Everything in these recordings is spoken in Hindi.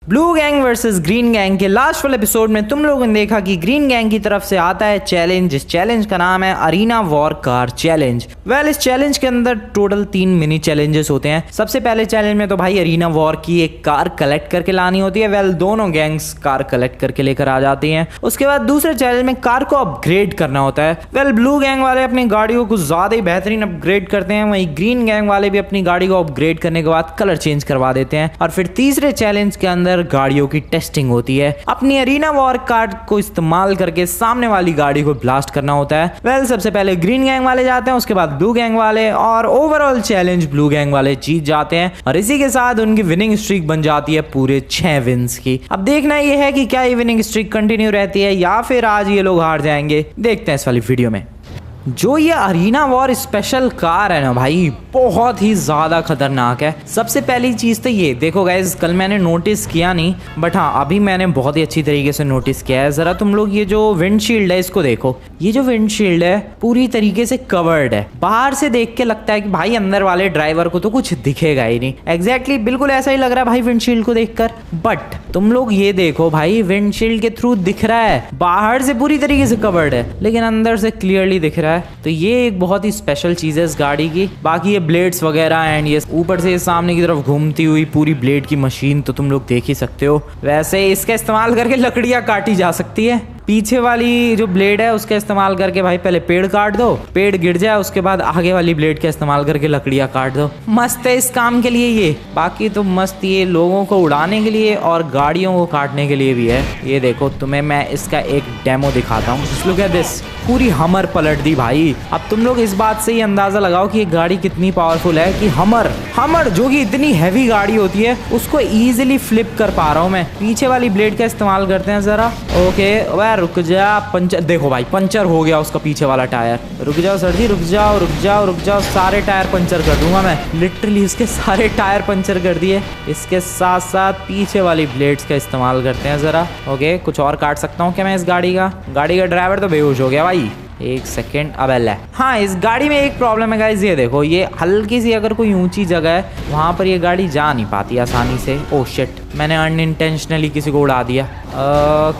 Blue gang versus green gang के लास्ट वाले एपिसोड में तुम लोगों ने देखा कि ग्रीन गैंग की तरफ से आता है चैलेंज। इस चैलेंज का नाम है अरीना वॉर कार चैलेंज। इस चैलेंज के अंदर टोटल 3 मिनी चैलेंजेस होते हैं। सबसे पहले चैलेंज में तो भाई अरीना वॉर की एक कार कलेक्ट करके लानी होती है। दोनों गैंग्स कार कलेक्ट करके लेकर आ जाती हैं। उसके बाद दूसरे चैलेंज में कार को अपग्रेड करना होता है। ब्लू गैंग वाले अपनी गाड़ियों को ज्यादा ही बेहतरीन अपग्रेड करते हैं, वहीं ग्रीन गैंग वाले भी अपनी गाड़ी को अपग्रेड करने के बाद कलर चेंज करवा देते हैं। और फिर तीसरे चैलेंज के अंदर गाड़ियों की टेस्टिंग होती है। अपनी अरीना वॉर कार्ड को इस्तेमाल करके सामने वाली गाड़ी को ब्लास्ट करना होता है। सबसे पहले ग्रीन गैंग वाले जाते हैं, उसके बाद ब्लू गैंग वाले, और ओवरऑल चैलेंज ब्लू गैंग वाले जीत जाते हैं। और इसी के साथ उनकी विनिंग स्ट्रीक बन जाती है पूरे 6 विन्स की। अब देखना यह है कि क्या ये विनिंग स्ट्रीक कंटिन्यू रहती है या फिर आज ये लोग हार जाएंगे। देखते हैं इस वाली वीडियो में। जो ये अरीना वॉर स्पेशल कार है ना भाई, बहुत ही ज़्यादा खतरनाक है। सबसे पहली चीज़ तो ये देखो गाइज, कल मैंने नोटिस किया नहीं, बट हाँ अभी मैंने बहुत ही अच्छी तरीके से नोटिस किया है। ज़रा तुम लोग ये जो विंडशील्ड है इसको देखो। ये जो विंडशील्ड है पूरी तरीके से कवर्ड है। बाहर से देख के लगता है कि भाई अंदर वाले ड्राइवर को तो कुछ दिखेगा ही नहीं। एग्जैक्टली बिल्कुल ऐसा ही लग रहा है भाई विंडशील्ड को देखकर। बट तुम लोग ये देखो भाई, विंडशील्ड के थ्रू दिख रहा है, बाहर से पूरी तरीके से कवर्ड है लेकिन अंदर से क्लियरली दिख रहा है। तो ये एक बहुत ही स्पेशल चीज है इस गाड़ी की। बाकी ये ब्लेड्स वगैरह एंड ये ऊपर से सामने की तरफ घूमती हुई पूरी ब्लेड की मशीन तो तुम लोग देख ही सकते हो। वैसे इसका इस्तेमाल करके लकड़ियां काटी जा सकती है। पीछे वाली जो ब्लेड है उसका इस्तेमाल करके भाई पहले पेड़ काट दो, पेड़ गिर जाए उसके बाद आगे वाली ब्लेड का इस्तेमाल करके लकड़ियां काट दो। मस्त है इस काम के लिए ये। बाकी तो मस्त ये लोगों को उड़ाने के लिए और गाड़ियों को काटने के लिए भी है। ये देखो तुम्हें मैं इसका एक डेमो दिखाता हूँ। लुक एट दिस, पूरी हमर पलट दी भाई। अब तुम लोग इस बात से ही अंदाजा लगाओ कि ये गाड़ी कितनी पावरफुल है कि हमर जो कि इतनी हैवी गाड़ी होती है उसको इजीली फ्लिप कर पा रहा हूँ मैं। पीछे वाली ब्लेड का इस्तेमाल करते हैं जरा। ओके वह रुक जा, पंचर देखो भाई, पंचर हो गया उसका पीछे वाला टायर। रुक जाओ सर जी, रुक जाओ रुक जाओ रुक जाओ, सारे टायर पंचर कर दूंगा मैं। लिटरली इसके सारे टायर पंचर कर दिए। इसके साथ साथ पीछे वाली ब्लेड्स का इस्तेमाल करते हैं जरा। ओके कुछ और काट सकता हूँ क्या मैं इस गाड़ी का? गाड़ी का ड्राइवर तो बेहोश हो गया भाई। एक सेकेंड, अब है। हाँ इस गाड़ी में एक प्रॉब्लम है गाइस, ये देखो ये हल्की सी अगर कोई ऊंची जगह है वहां पर ये गाड़ी जा नहीं पाती आसानी से। ओह शिट, मैंने अनइंटेंशनली किसी को उड़ा दिया।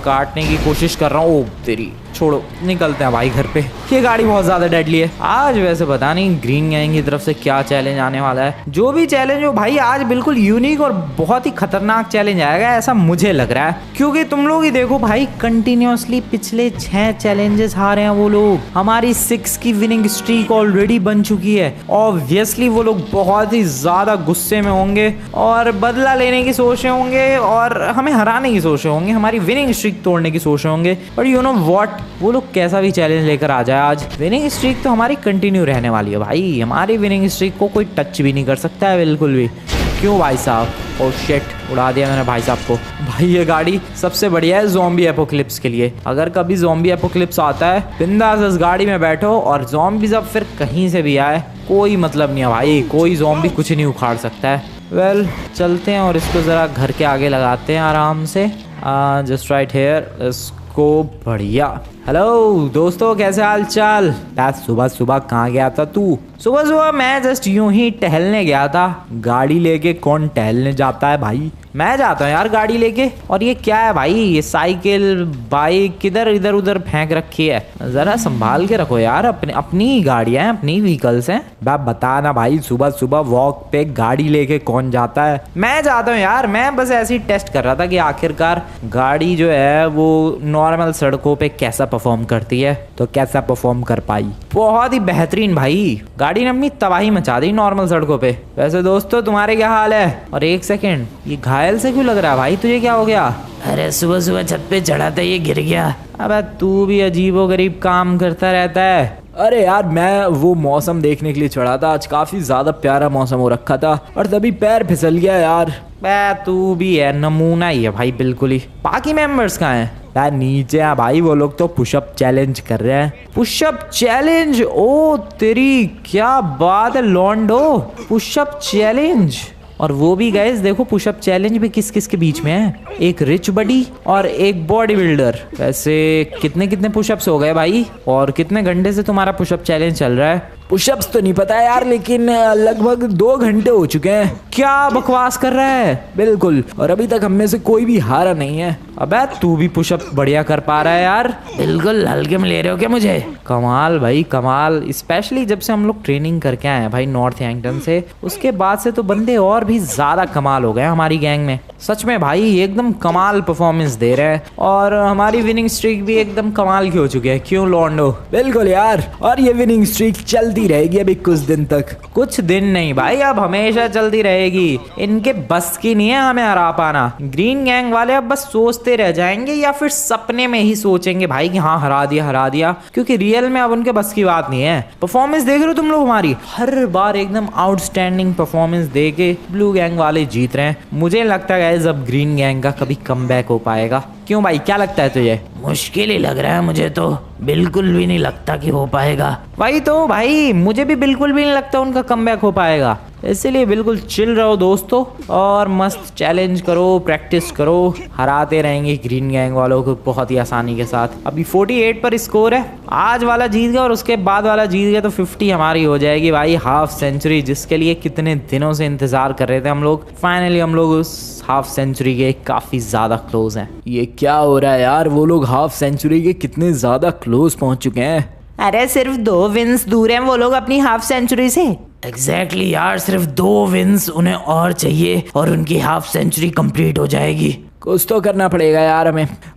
काटने की कोशिश कर रहा हूँ। ओ तेरी, छोड़ो निकलते हैं भाई घर पे। ये गाड़ी बहुत ज्यादा डेडली है। आज वैसे पता नहीं ग्रीन गैंग की तरफ से क्या चैलेंज आने वाला है। जो भी चैलेंज हो भाई आज बिल्कुल यूनिक और बहुत ही खतरनाक चैलेंज आएगा ऐसा मुझे लग रहा है। क्योंकि तुम लोग ही देखो भाई, कंटिन्यूअसली पिछले 6 चैलेंजेस हारे हैं वो लोग। हमारी 6 की विनिंग स्ट्रीक ऑलरेडी बन चुकी है। ऑब्वियसली वो लोग बहुत ही ज्यादा गुस्से में होंगे और बदला लेने की सोच रहे होंगे और हमें हराने की सोच रहे होंगे, हमारी विनिंग स्ट्रीक तोड़ने की सोच रहे होंगे। बट यू नो व्हाट, वो लोग कैसा भी चैलेंज लेकर आ जाए, आज विनिंग स्ट्रीक तो हमारी कंटिन्यू रहने वाली है भाई। हमारी विनिंग स्ट्रीक को कोई टच भी नहीं कर सकता है बिल्कुल भी। क्यों भाई साहब? ओह शिट, उड़ा दिया मैंने भाई साहब को। भाई ये गाड़ी सबसे बढ़िया है ज़ॉम्बी एपोक्लिप्स के लिए। अगर कभी ज़ॉम्बी एपोक्लिप्स आता है, बिंदास इस गाड़ी में बैठो और ज़ॉम्बी जब फिर कहीं से भी आए कोई मतलब नहीं है भाई, कोई ज़ॉम्बी कुछ नहीं उखाड़ सकता है। चलते हैं और इसको ज़रा घर के आगे लगाते हैं आराम से। जस्ट राइट हेयर, इसको बढ़िया। हेलो दोस्तों, कैसे हाल चाल? सुबह सुबह कहाँ गया था तू? सुबह सुबह मैं जस्ट यूं ही टहलने गया था। गाड़ी लेके कौन टहलने जाता है भाई? मैं जाता हूँ यार गाड़ी लेके। और ये क्या है भाई, ये साइकिल बाइक किधर इधर उधर फेंक रखी है? जरा संभाल के रखो यार, अपनी ही गाड़ियाँ हैं, अपनी व्हीकल्स हैं। बता ना भाई, सुबह सुबह वॉक पे गाड़ी लेके कौन जाता है? मैं जाता हूँ यार, मैं बस ऐसे ही टेस्ट कर रहा था कि आखिरकार गाड़ी जो है वो नॉर्मल सड़कों पे कैसा परफॉर्म करती है। तो कैसा परफॉर्म कर पाई? बहुत ही बेहतरीन भाई। गाड़ी ने अपनी तबाही मचा दी नॉर्मल सड़कों पे। वैसे दोस्तों तुम्हारे क्या हाल है? और एक सेकेंड, ये घायल से क्यों लग रहा है भाई? तुझे क्या हो गया? अरे सुबह सुबह छत पे चढ़ा था, ये गिर गया। अबे तू भी अजीबोगरीब काम करता रहता है। अरे यार मैं वो मौसम देखने के लिए चढ़ा था, आज काफी ज्यादा प्यारा मौसम हो रखा था और तभी पैर फिसल गया यार। तू भी है, नमूना ही है भाई बिल्कुल ही। बाकी मेंबर्स कहाँ हैं? यार नीचे है भाई, वो लोग तो पुशअप चैलेंज कर रहे हैं। Pushup challenge? ओ तेरी, क्या बात है लॉन्डो, पुशअप चैलेंज। और वो भी गाइस देखो, पुशअप चैलेंज भी किस किस के बीच में है, एक रिच बडी और एक बॉडी बिल्डर। वैसे कितने कितने पुशअप्स हो गए भाई? और कितने घंटे से तुम्हारा पुशअप चैलेंज चल रहा है? पुशअप्स तो नहीं पता यार, लेकिन लगभग 2 घंटे हो चुके हैं। क्या बकवास कर रहा है? बिल्कुल, और अभी तक हम में से कोई भी हारा नहीं है। अबे तू भी पुशअप बढ़िया कर पा रहा है यार। बिल्कुल, हल्के में ले रहे हो क्या मुझे? कमाल भाई कमाल, स्पेशली जब से हम लोग ट्रेनिंग करके आए हैं भाई नॉर्थहैम्पटन से, उसके बाद से तो बंदे और भी ज्यादा कमाल हो गए हमारी गैंग में। सच में भाई एकदम कमाल परफॉर्मेंस दे रहे हैं, और हमारी विनिंग स्ट्रीक भी एकदम कमाल की हो चुकी है। क्यों लॉन्डो? बिल्कुल यार, और ये विनिंग स्ट्रीक चलती रहेगी अभी कुछ दिन तक। कुछ दिन नहीं भाई, अब हमेशा चलती रहेगी। इनके बस की नहीं है हमें हरा पाना। ग्रीन गैंग वाले अब बस सोचते रह जाएंगे या फिर सपने में ही सोचेंगे भाई कि हाँ हरा दिया, क्योंकि रियल में अब उनके बस की बात नहीं है। परफॉर्मेंस देख रहे हो तुम लोग हमारी, हर बार एकदम आउटस्टैंडिंग परफॉर्मेंस दे के ब्लू गैंग वाले जीत रहे हैं। मुझे लगता है गाइस अब ग्रीन गैंग का कभी कमबैक हो पाएगा। क्यों भाई, क्या लगता है तुझे? मुश्किल ही लग रहा है मुझे तो, बिल्कुल भी नहीं लगता कि हो पाएगा। वही तो भाई, मुझे भी बिल्कुल भी नहीं लगता उनका कमबैक हो पाएगा। इसीलिए बिल्कुल चिल रहो दोस्तों, और मस्त चैलेंज करो, प्रैक्टिस करो। हराते रहेंगे ग्रीन गैंग वालों को बहुत ही आसानी के साथ। अभी 48 पर स्कोर है। आज वाला जीत गया और उसके बाद वाला जीत गया तो 50 हमारी हो जाएगी भाई, हाफ सेंचुरी, जिसके लिए कितने दिनों से इंतजार कर रहे थे हम लोग। फाइनली हम लोग उस हाफ सेंचुरी के काफी ज्यादा क्लोज हैं। ये क्या हो रहा है यार, वो लोग हाफ सेंचुरी के कितने ज्यादा क्लोज पहुंच चुके हैं। अरे सिर्फ 2 विन्स दूर हैं वो लोग अपनी हाफ सेंचुरी से। एग्जैक्टली यार, सिर्फ 2 विन्स उन्हें और चाहिए और उनकी हाफ सेंचुरी कंप्लीट हो जाएगी। कुछ तो करना पड़ेगा यार,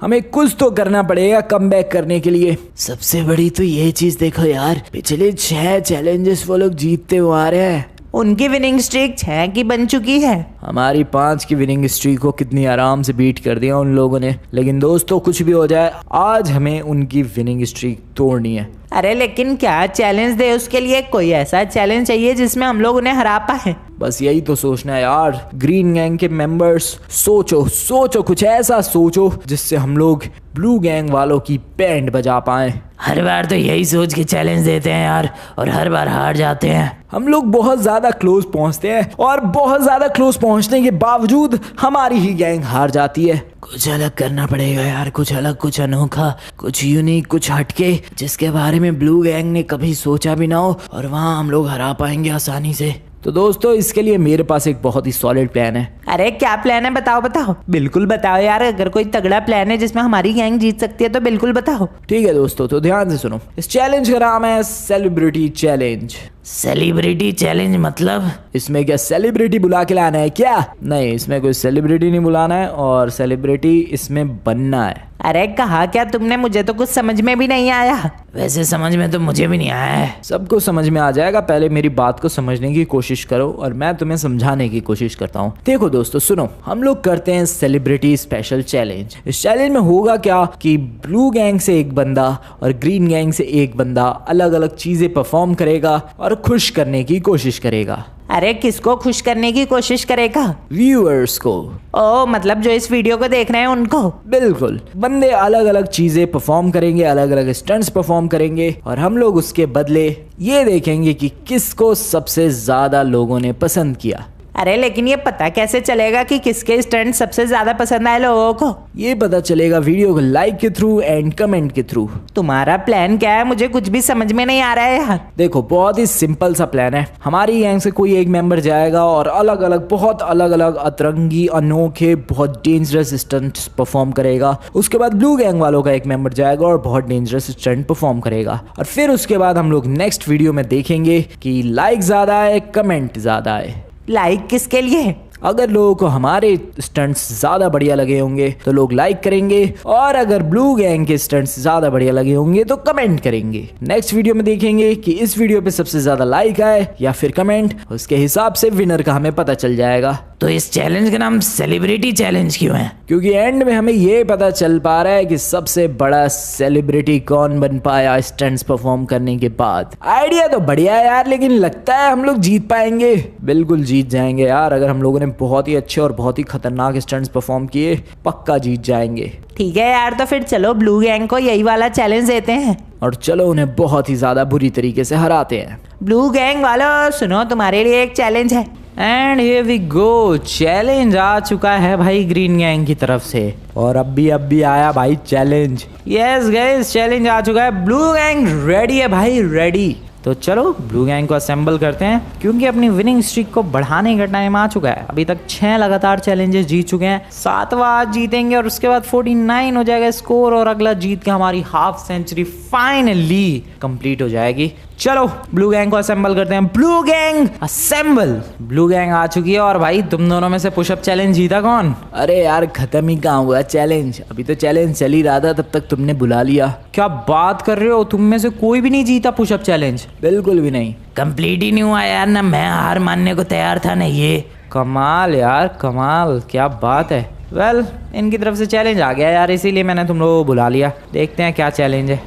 हमें कुछ तो करना पड़ेगा कमबैक करने के लिए। सबसे बड़ी तो ये चीज देखो यार, पिछले 6 चैलेंजेस वो लोग जीतते हुए आ रहे हैं। उनकी विनिंग स्ट्रीक 6 की बन चुकी है। हमारी 5 की विनिंग स्ट्रीक को कितनी आराम से बीट कर दिया उन लोगों ने। लेकिन दोस्तों, कुछ भी हो जाए, आज हमें उनकी विनिंग स्ट्रीक तोड़नी है। अरे लेकिन क्या चैलेंज दे उसके लिए? कोई ऐसा चैलेंज चाहिए जिसमें हम लोग उन्हें हरा पाए। बस यही तो सोचना है यार। ग्रीन गैंग के मेंबर्स, सोचो कुछ ऐसा सोचो जिससे हम लोग ब्लू गैंग वालों की बैंड बजा पाए। हर बार तो यही सोच के चैलेंज देते हैं यार, और हर बार हार जाते हैं। हम लोग बहुत ज्यादा क्लोज पहुंचते हैं, और बहुत ज्यादा क्लोज पहुंचने के बावजूद हमारी ही गैंग हार जाती है। कुछ अलग करना पड़ेगा यार, कुछ अलग, कुछ अनोखा, कुछ यूनिक, कुछ हटके, जिसके बारे में ब्लू गैंग ने कभी सोचा भी ना हो, और वहाँ हम लोग हरा पाएंगे आसानी से। तो दोस्तों, इसके लिए मेरे पास एक बहुत ही सॉलिड प्लान है। अरे क्या प्लान है? बताओ। बिल्कुल बताओ यार, अगर कोई तगड़ा प्लान है जिसमें हमारी गैंग जीत सकती है तो बिल्कुल बताओ। ठीक है दोस्तों, तो ध्यान से सुनो। इस चैलेंज का नाम है सेलिब्रिटी चैलेंज। सेलिब्रिटी चैलेंज मतलब? इसमें क्या सेलिब्रिटी बुला के लाना है क्या? नहीं, इसमें कोई सेलिब्रिटी नहीं बुलाना है, और सेलिब्रिटी इसमें बनना है। अरे कहा क्या तुमने? मुझे तो कुछ समझ में भी नहीं आया। वैसे समझ में तो मुझे भी नहीं आया है। सबको समझ में आ जाएगा, पहले मेरी बात को समझने की कोशिश करो और मैं तुम्हें समझाने की कोशिश करता हूँ। देखो दोस्तों सुनो, हम लोग करते हैं सेलिब्रिटी स्पेशल चैलेंज। इस चैलेंज में होगा क्या कि ब्लू गैंग से एक बंदा और ग्रीन गैंग से एक बंदा अलग अलग चीजें परफॉर्म करेगा और खुश करने की कोशिश करेगा। अरे किसको खुश करने की कोशिश करेगा? व्यूअर्स को। ओ मतलब जो इस वीडियो को देख रहे हैं उनको? बिल्कुल। बंदे अलग अलग चीजें परफॉर्म करेंगे, अलग अलग स्टंट्स परफॉर्म करेंगे, और हम लोग उसके बदले ये देखेंगे कि किसको सबसे ज्यादा लोगों ने पसंद किया। अरे लेकिन ये पता कैसे चलेगा कि किसके स्टंट सबसे ज्यादा पसंद आए लोगों को? ये पता चलेगा वीडियो को लाइक के थ्रू एंड कमेंट के थ्रू। तुम्हारा प्लान क्या है? मुझे कुछ भी समझ में नहीं आ रहा है यार। देखो, बहुत ही सिंपल सा प्लान है। हमारी गैंग से कोई एक मेंबर जाएगा और अलग अलग, बहुत अलग अलग अतरंगी, अनोखे, बहुत डेंजरस स्टंट्स परफॉर्म करेगा। उसके बाद ब्लू गैंग वालों का एक मेंबर जाएगा और बहुत डेंजरस स्टंट परफॉर्म करेगा, और फिर उसके बाद हम लोग नेक्स्ट वीडियो में देखेंगे कि लाइक ज्यादा आए, कमेंट ज्यादा आए। लाइक किसके लिए? अगर लोगों को हमारे स्टंट्स ज्यादा बढ़िया लगे होंगे तो लोग लाइक करेंगे, और अगर ब्लू गैंग के स्टंट्स ज्यादा बढ़िया लगे होंगे तो कमेंट करेंगे। नेक्स्ट वीडियो में देखेंगे कि इस वीडियो पे सबसे ज्यादा लाइक आए या फिर कमेंट, उसके हिसाब से विनर का हमें पता चल जाएगा। तो इस चैलेंज का नाम सेलिब्रिटी चैलेंज क्यों है? क्योंकि एंड में हमें ये पता चल पा रहा है कि सबसे बड़ा सेलिब्रिटी कौन बन पाया स्टंट्स परफॉर्म करने के बाद। आइडिया तो बढ़िया है यार, लेकिन लगता है हम लोग जीत पाएंगे। बिल्कुल जीत जाएंगे यार, अगर हम लोगों ने बहुत ही अच्छे और बहुत ही खतरनाक स्टंट्स परफॉर्म किए, पक्का जीत जाएंगे। ठीक है यार, तो फिर चलो ब्लू गैंग को यही वाला चैलेंज देते हैं, और चलो उन्हें बहुत ही ज्यादा बुरी तरीके से हराते हैं। ब्लू गैंग वालों सुनो, तुम्हारे लिए एक चैलेंज है। And here we go, challenge आ चुका है भाई ग्रीन गैंग की तरफ से, और अब भी आया भाई चैलेंज। यस गाइस, चैलेंज आ चुका है। ब्लू गैंग रेडी है भाई, रेडी। तो चलो ब्लू गैंग को असेंबल करते हैं, क्योंकि अपनी विनिंग स्ट्रीक को बढ़ाने का टाइम आ चुका है। अभी तक 6 लगातार चैलेंजेस जीत चुके हैं, 7वां आज जीतेंगे और उसके बाद 49 हो जाएगा स्कोर और अगला जीत के हमारी हाफ सेंचुरी फाइनली कंप्लीट हो जाएगी। चलो ब्लू गैंग को असेंबल करते हैं। Blue gang assemble. Blue gang आ चुकी है और भाई तुम दोनों में से पुशअप चैलेंज जीता कौन? अरे यार खत्म ही कहाँ हुआ चैलेंज, अभी तो चैलेंज चल ही रहा था तब तक तुमने बुला लिया। क्या बात कर रहे हो, तुम में से कोई भी नहीं जीता पुशअप चैलेंज? बिल्कुल भी नहीं, कंप्लीट ही नहीं हुआ यार, ना मैं हार मानने को तैयार था ना ये। कमाल यार कमाल, क्या बात है। वेल इनकी तरफ से चैलेंज आ गया यार, इसीलिए मैंने तुम लोगों को बुला लिया। देखते हैं क्या चैलेंज है।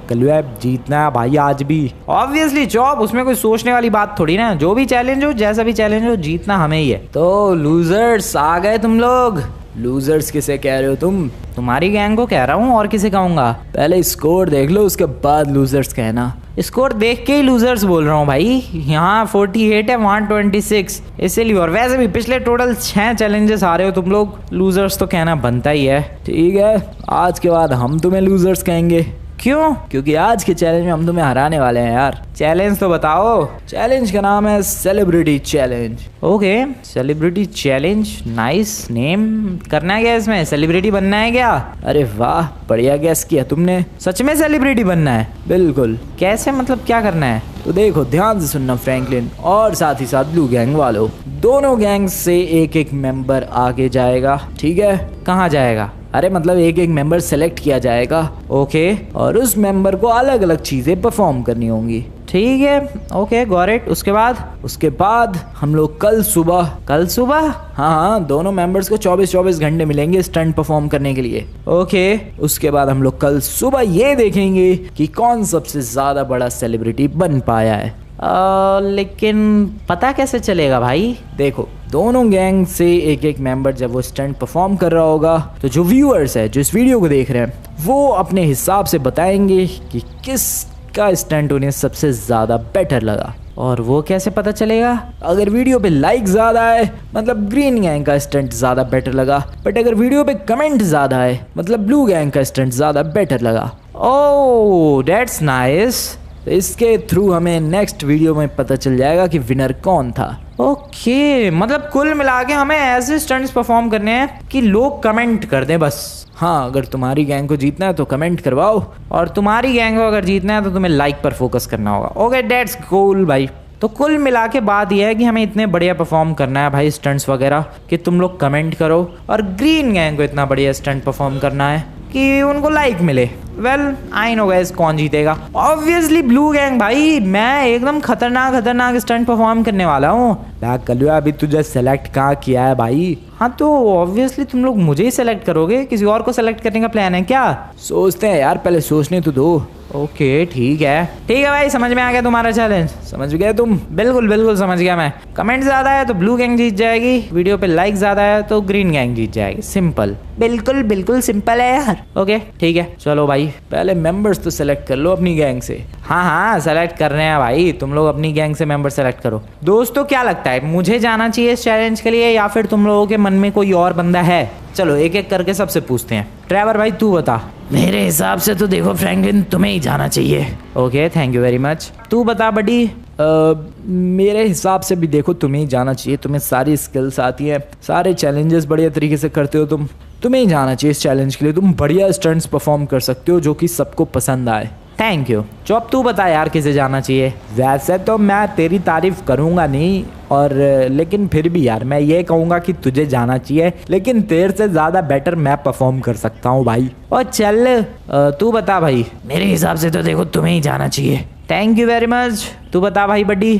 कलुआ जीतना है भाई आज भी। ऑब्वियसली चॉप, उसमें कोई सोचने वाली बात थोड़ी ना, जो भी चैलेंज हो जैसा भी चैलेंज हो जीतना हमें ही है। तो लूजर्स आ गए तुम लोग। लूजर्स किसे कह रहे हो तुम? तुम्हारी गैंग को कह रहा हूँ, और किसे कहूँगा? पहले स्कोर देख लो उसके बाद लूजर्स कहना। स्कोर देख के ही लूजर्स बोल रहा हूँ भाई। यहाँ 48 है, वहाँ 26, इसीलिए। और वैसे भी पिछले टोटल 6 चैलेंजेस आ रहे हो तुम लोग, लूजर्स तो कहना बनता ही है। ठीक है, आज के बाद हम तुम्हें लूजर्स कहेंगे। क्यों? क्योंकि आज के चैलेंज में हम तुम्हें हराने वाले हैं यार। चैलेंज तो बताओ। चैलेंज का नाम है celebrity challenge. Okay, celebrity challenge, nice name. करना है क्या इसमें? सेलिब्रिटी बनना है क्या? अरे वाह, बढ़िया गैस किया तुमने। सच में सेलिब्रिटी बनना है? बिल्कुल। कैसे, मतलब क्या करना है? तो देखो ध्यान से सुनना फ्रैंकलिन और साथ ही साथ ब्लू गैंग वालों, दोनों गैंग से एक एक मेंबर आगे जाएगा। ठीक है? कहाँ जाएगा? अरे मतलब एक एक मेंबर सेलेक्ट किया जाएगा। ओके। और उस मेंबर को अलग अलग चीजें परफॉर्म करनी होंगी। ठीक है, ओके गॉट इट। उसके बाद हम लोग कल सुबह हाँ, दोनों मेंबर्स को 24 घंटे मिलेंगे स्टंट परफॉर्म करने के लिए। ओके। उसके बाद हम लोग कल सुबह ये देखेंगे कि कौन सबसे ज्यादा बड़ा सेलिब्रिटी बन पाया है। लेकिन पता कैसे चलेगा भाई? देखो दोनों गैंग से एक एक मेंबर जब वो स्टंट परफॉर्म कर रहा होगा तो जो व्यूअर्स है जो इस वीडियो को देख रहे हैं वो अपने हिसाब से बताएंगे कि किस का स्टंट उन्हें सबसे ज्यादा बेटर लगा। और वो कैसे पता चलेगा? अगर वीडियो पे लाइक ज्यादा है मतलब ग्रीन गैंग का स्टंट ज्यादा बेटर लगा, बट अगर वीडियो पे कमेंट ज्यादा है मतलब ब्लू गैंग का स्टंट ज्यादा बेटर लगा। Oh that's nice. तो इसके थ्रू हमें नेक्स्ट वीडियो में पता चल जाएगा कि विनर कौन था। ओके, मतलब कुल मिला के हमें ऐसे स्टंट्स परफॉर्म करने हैं कि लोग कमेंट कर दें बस। हाँ, अगर तुम्हारी गैंग को जीतना है तो कमेंट करवाओ, और तुम्हारी गैंग को अगर जीतना है तो तुम्हें लाइक पर फोकस करना होगा। ओके दैट्स कूल भाई। तो कुल मिला के बात यह है कि हमें इतने बढ़िया परफॉर्म करना है भाई स्टंट्स वगैरह कि तुम लोग कमेंट करो, और ग्रीन गैंग को इतना बढ़िया स्टंट परफॉर्म करना है कि उनको लाइक मिले। वेल आई नो गाइस कौन जीतेगा। ऑब्वियसली ब्लू गैंग भाई, मैं एकदम खतरनाक स्टंट परफॉर्म करने वाला हूँ। कलुआ अभी तुझे सेलेक्ट कहाँ किया है भाई? हाँ तो ऑब्वियसली तुम लोग मुझे ही सेलेक्ट करोगे, किसी और को सेलेक्ट करने का प्लान है क्या? सोचते हैं यार, पहले सोचने तो दो। ओके ठीक है भाई, समझ में आ गया तुम्हारा चैलेंज? समझ गए तुम? बिल्कुल समझ गया मैं। कमेंट ज्यादा है तो ब्लू गैंग जीत जाएगी, वीडियो पे लाइक ज्यादा है तो ग्रीन गैंग जीत जाएगी। सिंपल, बिल्कुल सिंपल है यार। ओके ठीक है, चलो भाई पहले मेंबर्स तो सेलेक्ट कर लो अपनी गैंग से। हाँ सेलेक्ट कर रहे हैं भाई, तुम लोग अपनी गैंग से मेंबर सेलेक्ट करो। दोस्तों क्या लगता है, मुझे जाना चाहिए इस चैलेंज के लिए या फिर तुम लोगों के मन में कोई और बंदा है? चलो एक एक करके सबसे पूछते हैं। ट्रेवर भाई तू बता। मेरे हिसाब से तो देखो फ्रैंकलिन तुम्हें ही जाना चाहिए। Okay thank you very much. तू बता बडी। मेरे हिसाब से भी देखो तुम्हें ही जाना चाहिए, तुम्हें सारी स्किल्स आती हैं, सारे चैलेंजेस बढ़िया तरीके से करते हो तुम्हें ही जाना चाहिए इस चैलेंज के लिए। तुम बढ़िया स्टंट्स परफॉर्म कर सकते हो जो कि सबको पसंद आए। Thank you. चौप तू बता यार किसे जाना चाहिए? वैसे तो मैं तेरी तारीफ करूंगा नहीं, और लेकिन फिर भी यार मैं ये कहूंगा कि तुझे जाना चाहिए, लेकिन तेरे से ज्यादा बेटर मैं परफॉर्म कर सकता हूँ भाई। और चल तू बता भाई। मेरे हिसाब से तो देखो तुम्हें ही जाना चाहिए। Thank you very much. तू बता भाई बड्डी।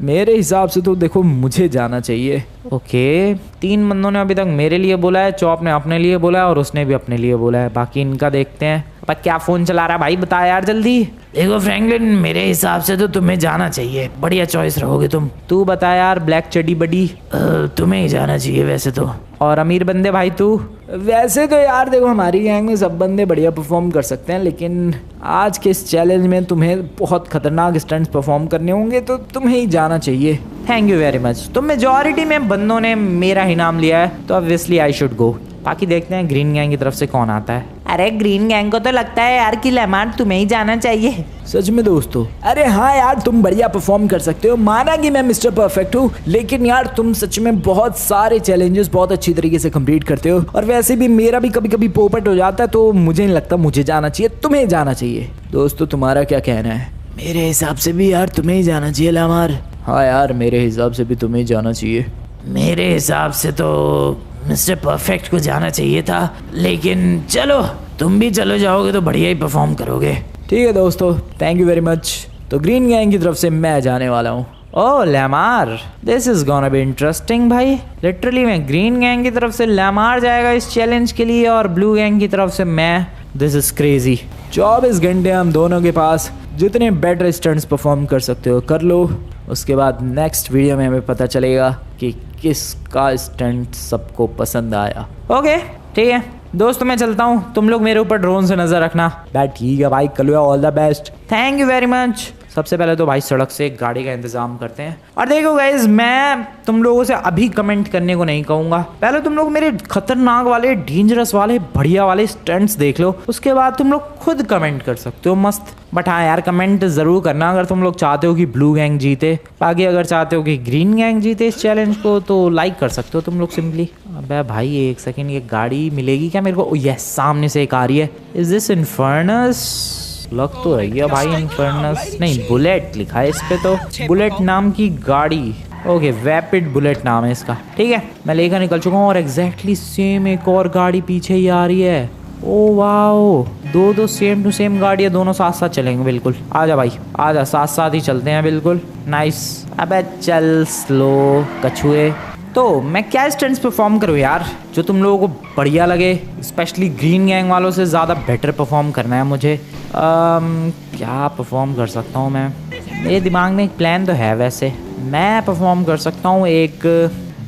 मेरे हिसाब से तो देखो मुझे जाना चाहिए। ओके 3 बंदों ने अभी तक मेरे लिए बोला है, चॉप ने अपने लिए बोला है और उसने भी अपने लिए बोला है। बाकी इनका देखते हैं। पर क्या फोन चला रहा है भाई, बता यार जल्दी। देखो फ्रैंकलिन मेरे हिसाब से तो तुम्हें जाना चाहिए, बढ़िया चॉइस रहोगे तुम। तू बता यार ब्लैक चड्डी बडी। तुम्हें ही जाना चाहिए वैसे तो। और अमीर बंदे भाई तू? वैसे तो यार देखो हमारी गैंग में सब बंदे बढ़िया परफॉर्म कर सकते हैं, लेकिन आज के इस चैलेंज में तुम्हें बहुत खतरनाक स्टंट्स परफॉर्म करने होंगे तो तुम्हें ही जाना चाहिए। Thank you very much. तो मेजॉरिटी में बंदों ने मेरा ही नाम लिया है तो ऑब्वियसली आई शुड गो। बाकी देखते हैं ग्रीन गैंग की तरफ से कौन आता है। अरे ग्रीन गैंग को तो लगता है यार कि लेमार तुम्हें ही जाना चाहिए। सच में दोस्तों? अरे हाँ यार, तुम बढ़िया परफॉर्म कर सकते हो, माना कि मैं मिस्टर परफेक्ट हूँ, लेकिन यार तुम सच में बहुत सारे चैलेंजेस बहुत अच्छी तरीके से कंप्लीट करते हो। और वैसे भी मेरा भी कभी कभी पोपट हो जाता है, तो मुझे नहीं लगता मुझे जाना चाहिए, तुम्हें जाना चाहिए। दोस्तों तुम्हारा क्या कहना है? मेरे हिसाब से भी यार तुम्हें ही जाना चाहिए लेमार। हाँ यार, मेरे हिसाब से भी तुम्हें जाना चाहिए। मेरे हिसाब से तो मिस्टर परफेक्ट को जाना चाहिए था, लेकिन चलो तुम भी चलो जाओगे तो बढ़िया ही परफॉर्म करोगे। ठीक है दोस्तों, थैंक यू वेरी मच। तो ग्रीन गैंग की तरफ से मैं जाने वाला हूँ। ओह लेमार, this is gonna be interesting भाई। लिटरली मैं ग्रीन गैंग की तरफ से लेमार जाएगा इस चैलेंज के लिए और ब्लू गैंग की तरफ से मैं। This is crazy. 24 घंटे हम दोनों के पास, जितने बेटर स्टंट्स परफॉर्म कर सकते हो कर लो। उसके बाद नेक्स्ट वीडियो में हमें पता चलेगा कि किसका स्टंट सबको पसंद आया। ओके ठीक है दोस्तों, मैं चलता हूँ, तुम लोग मेरे ऊपर ड्रोन से नजर रखना। बैट ठीक है भाई, Kalua all the best. Thank you very much. सबसे पहले तो भाई सड़क से एक गाड़ी का इंतजाम करते हैं। और देखो गाइज, मैं तुम लोगों से अभी कमेंट करने को नहीं कहूँगा, पहले तुम लोग मेरे खतरनाक वाले, डेंजरस वाले, बढ़िया वाले स्टंट्स देख लो, उसके बाद तुम लोग खुद कमेंट कर सकते हो मस्त। बट हाँ यार, कमेंट ज़रूर करना अगर तुम लोग चाहते हो कि ब्लू गैंग जीते। बाकी अगर चाहते हो कि ग्रीन गैंग जीते इस चैलेंज को, तो लाइक कर सकते हो तुम लोग सिंपली। अबे भाई एक सेकेंड, ये गाड़ी मिलेगी क्या मेरे को? यस, सामने से एक आ रही है। Is this infernus? लग तो रही है भाई इन्फर्नस, नहीं बुलेट लिखा है इस पे, तो बुलेट नाम की गाड़ी। ओके, वैपिड बुलेट नाम है इसका। ठीक है, मैं लेकर निकल चुका हूँ और एग्जैक्टली सेम एक और गाड़ी पीछे ही आ रही है। ओ वाओ, दो सेम टू सेम गाड़ी है, दोनों साथ साथ चलेंगे बिल्कुल। आजा भाई आजा, साथ साथ ही चलते हैं बिल्कुल। नाइस। अबे चल स्लो कछुए। तो मैं क्या स्टंट्स परफॉर्म करूँ यार जो तुम लोगों को बढ़िया लगे? स्पेशली ग्रीन गैंग वालों से ज़्यादा बेटर परफॉर्म करना है मुझे। क्या परफॉर्म कर सकता हूँ मैं? मेरे दिमाग में एक प्लान तो है वैसे। मैं परफॉर्म कर सकता हूँ एक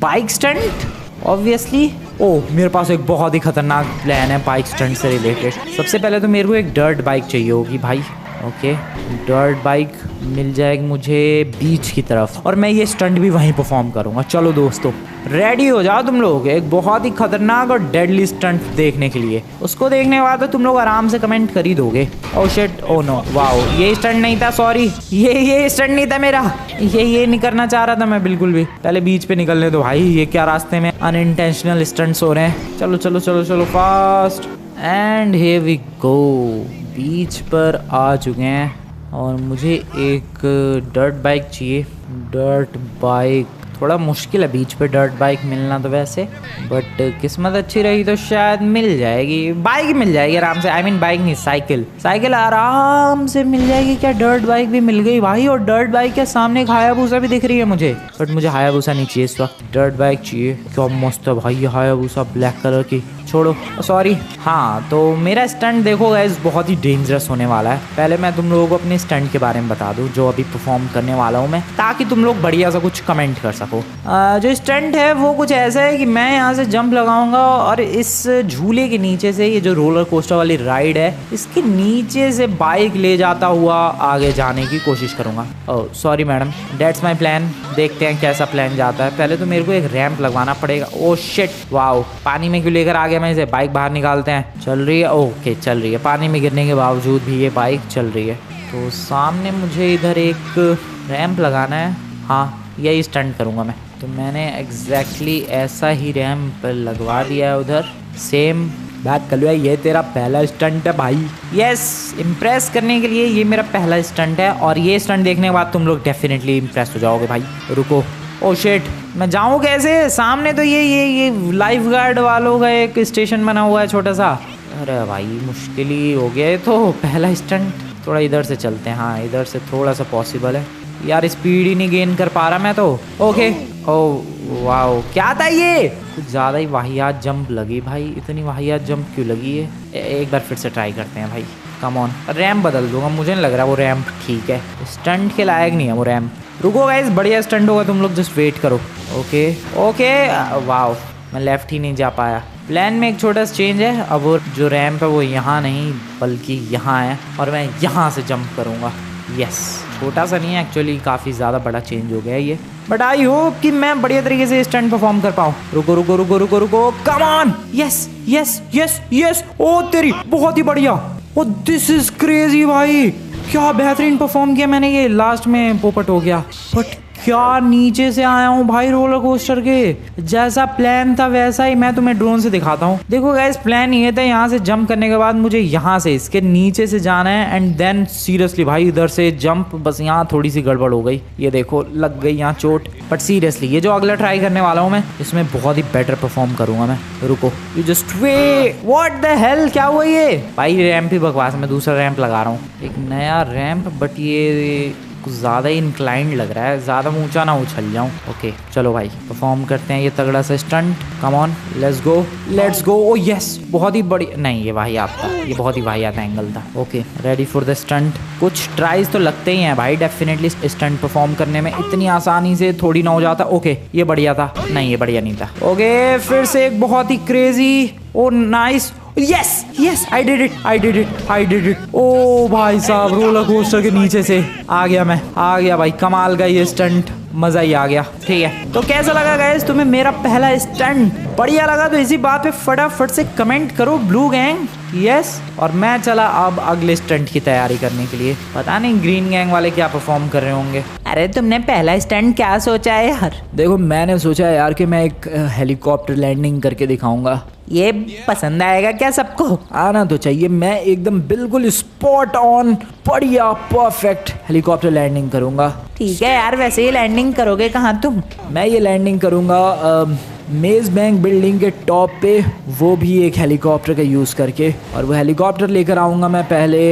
बाइक स्टंट ऑब्वियसली। ओह, मेरे पास एक बहुत ही खतरनाक प्लान है बाइक स्टंट से रिलेटेड। सबसे पहले तो मेरे को एक डर्ट बाइक चाहिए होगी भाई। ओके, डर्ट बाइक मिल जाएगी मुझे बीच की तरफ, और मैं ये स्टंट भी वहीं परफॉर्म करूँगा। चलो दोस्तों, रेडी हो जाओ तुम लोग एक बहुत ही खतरनाक और डेडली स्टंट देखने के लिए। उसको देखने के बाद तो तुम लोग आराम से कमेंट कर ही दोगे। Oh shit, oh no, wow, ये स्टंट नहीं था, सॉरी, ये स्टंट नहीं था मेरा। ये नहीं करना चाह रहा था मैं बिल्कुल भी। पहले बीच पे निकलने दो भाई, ये क्या रास्ते में अनइंटेंशनल स्टंट्स हो रहे हैं। चलो चलो चलो चलो fast, and here we go. Beach पर आ चुके हैं और मुझे एक डर्ट बाइक चाहिए। डर्ट बाइक थोड़ा मुश्किल है बीच पे डर्ट बाइक मिलना तो वैसे, बट किस्मत अच्छी रही तो शायद मिल जाएगी। बाइक मिल जाएगी आराम से, आई मीन बाइक नहीं, साइकिल आराम से मिल जाएगी। क्या डर्ट बाइक भी मिल गई भाई? और डर्ट बाइक के सामने एक हायाबुसा भी दिख रही है मुझे, बट मुझे हायाबुसा नहीं चाहिए इस वक्त, डर्ट बाइक चाहिए। क्या मस्त है भाई ये हायाबुसा, ब्लैक कलर की। छोड़ो, सॉरी। हाँ, तो मेरा स्टंट देखो गाइस बहुत ही डेंजरस होने वाला है। पहले मैं तुम लोगों को अपने स्टंट के बारे में बता दूं जो अभी परफॉर्म करने वाला हूँ मैं, ताकि तुम लोग बढ़िया सा कुछ कमेंट कर सको। जो स्टंट है वो कुछ ऐसा है कि मैं यहाँ से जंप लगाऊंगा और इस झूले के नीचे से, ये जो रोलर कोस्टर वाली राइड है, इसके नीचे से बाइक ले जाता हुआ आगे जाने की कोशिश करूंगा। Oh sorry madam, that's my plan. देखते हैं कैसा प्लान जाता है। पहले तो मेरे को एक रैंप लगवाना पड़ेगा। ओह शिट, वाओ, पानी में क्यों लेकर आ गया मैं इसे? बाइक बाहर निकालते हैं। चल रही है, ओके चल रही है। पानी में गिरने के बावजूद भी ये बाइक चल रही है। तो सामने मुझे इधर एक रैंप लगाना है। हाँ, यही स्टंट करूँगा मैं। तो मैंने एग्जैक्टली ऐसा ही रैंप लगवा दिया है उधर, सेम। बैक कलुआ, ये तेरा पहला स्टंट है भाई? यस, इम्प्रेस करने के लिए ये मेरा पहला स्टंट है, और ये स्टंट देखने के बाद तुम लोग डेफिनेटली इम्प्रेस हो जाओगे भाई। रुको, ओ शिट, मैं जाऊँ कैसे? सामने तो ये लाइफ गार्ड वालों का एक स्टेशन बना हुआ है छोटा सा। अरे भाई मुश्किल ही हो गया है। तो पहला स्टंट थोड़ा इधर से चलते हैं। हाँ, इधर से थोड़ा सा पॉसिबल है यार, स्पीड ही नहीं गेन कर पा रहा मैं तो। ओके, ओह वाओ, क्या था ये? कुछ ज़्यादा ही वाहियात जंप लगी भाई। इतनी वाहियात जंप क्यों लगी है? एक बार फिर से ट्राई करते हैं भाई। कम ऑन, रैम्प बदल दूंगा, मुझे नहीं लग रहा वो रैम्प ठीक है, स्टंट के लायक नहीं है वो रैम्प। रुको गाइस, बढ़िया स्टंट होगा, तुम लोग जस्ट वेट करो। ओके ओके, वाओ, मैं लेफ्ट ही नहीं जा पाया। प्लान में एक छोटा सा चेंज है, अब वो जो रैम्प है वो यहाँ नहीं बल्कि यहाँ है, और मैं यहाँ से जंप करूँगा। यस, छोटा सा नहीं है एक्चुअली, काफ़ी ज़्यादा बड़ा चेंज हो गया है ये। बट आई होप कि मैं बढ़िया तरीके से स्टंट परफॉर्म कर पाऊँ। रुको रुको रुको रुको रुको, come on, yes yes yes yes, ओ तेरी, बहुत ही बढ़िया। ओ दिस इज क्रेजी भाई, क्या बेहतरीन परफॉर्म किया मैंने। ये लास्ट में पोपट हो गया, बट क्या नीचे से आया हूँ भाई रोलर कोस्टर के। जैसा प्लान था वैसा ही मैं तुम्हें ड्रोन से दिखाता हूँ। देखो गाइस, प्लान ये था यहाँ से जंप करने के बाद मुझे यहाँ से इसके नीचे से जाना है एंड देन सीरियसली भाई इधर से जंप। बस यहाँ थोड़ी सी गड़बड़ हो गई, ये देखो लग गई यहाँ चोट। बट सीरियसली ये जो अगला ट्राई करने वाला हूँ मैं, इसमें बहुत ही बेटर परफॉर्म करूंगा मैं। रुको, you just way, what the hell, क्या हुआ ये भाई? रैंप ही बकवास, मैं दूसरा रैंप लगा रहा हूँ, एक नया रैंप, बट ये कुछ ज़्यादा ही इंक्लाइंड लग रहा है, ज़्यादा ऊंचा ना उछल जाऊं। ओके चलो भाई परफॉर्म करते हैं ये तगड़ा सा stunt. Come on, let's go let's go. O yes, बहुत ही बड़ी, नहीं ये वाहियात था, ये बहुत ही वाहियात एंगल था। Okay ready for the stunt. कुछ ट्राइज तो लगते ही हैं भाई डेफिनेटली स्टंट परफॉर्म करने में, इतनी आसानी से थोड़ी ना हो जाता। ओके ये बढ़िया था, नहीं ये बढ़िया नहीं था। ओके फिर से एक बहुत ही crazy, oh nice, yes yes, I did it I did it I did it. ओ भाई साहब, रोलर कोस्टर के नीचे से आ गया मैं, आ गया भाई, कमाल का ये स्टंट, मजा ही आ गया। ठीक है, तो कैसा लगा गाइस तुम्हें मेरा पहला स्टंट? बढ़िया लगा तो इसी बात पे फटाफट से कमेंट करो ब्लू गैंग यस। और मैं चला अब अगले स्टंट की तैयारी करने के लिए। पता नहीं ग्रीन गैंग वाले क्या परफॉर्म कर रहे होंगे। अरे तुमने पहला स्टंट क्या सोचा है यार? देखो मैंने सोचा है यार कि मैं एक हेलीकॉप्टर लैंडिंग करके दिखाऊंगा। ये पसंद आएगा क्या सबको? आना तो चाहिए। मैं एकदम बिल्कुल स्पॉट ऑन बढ़िया परफेक्ट हेलीकॉप्टर लैंडिंग करूंगा। ठीक है यार, वैसे ही लैंडिंग करोगे कहाँ तुम? मैं ये लैंडिंग करूंगा मेज बैंक बिल्डिंग के टॉप पे, वो भी एक हेलीकॉप्टर का यूज़ करके। और वो हेलीकॉप्टर लेकर आऊँगा मैं पहले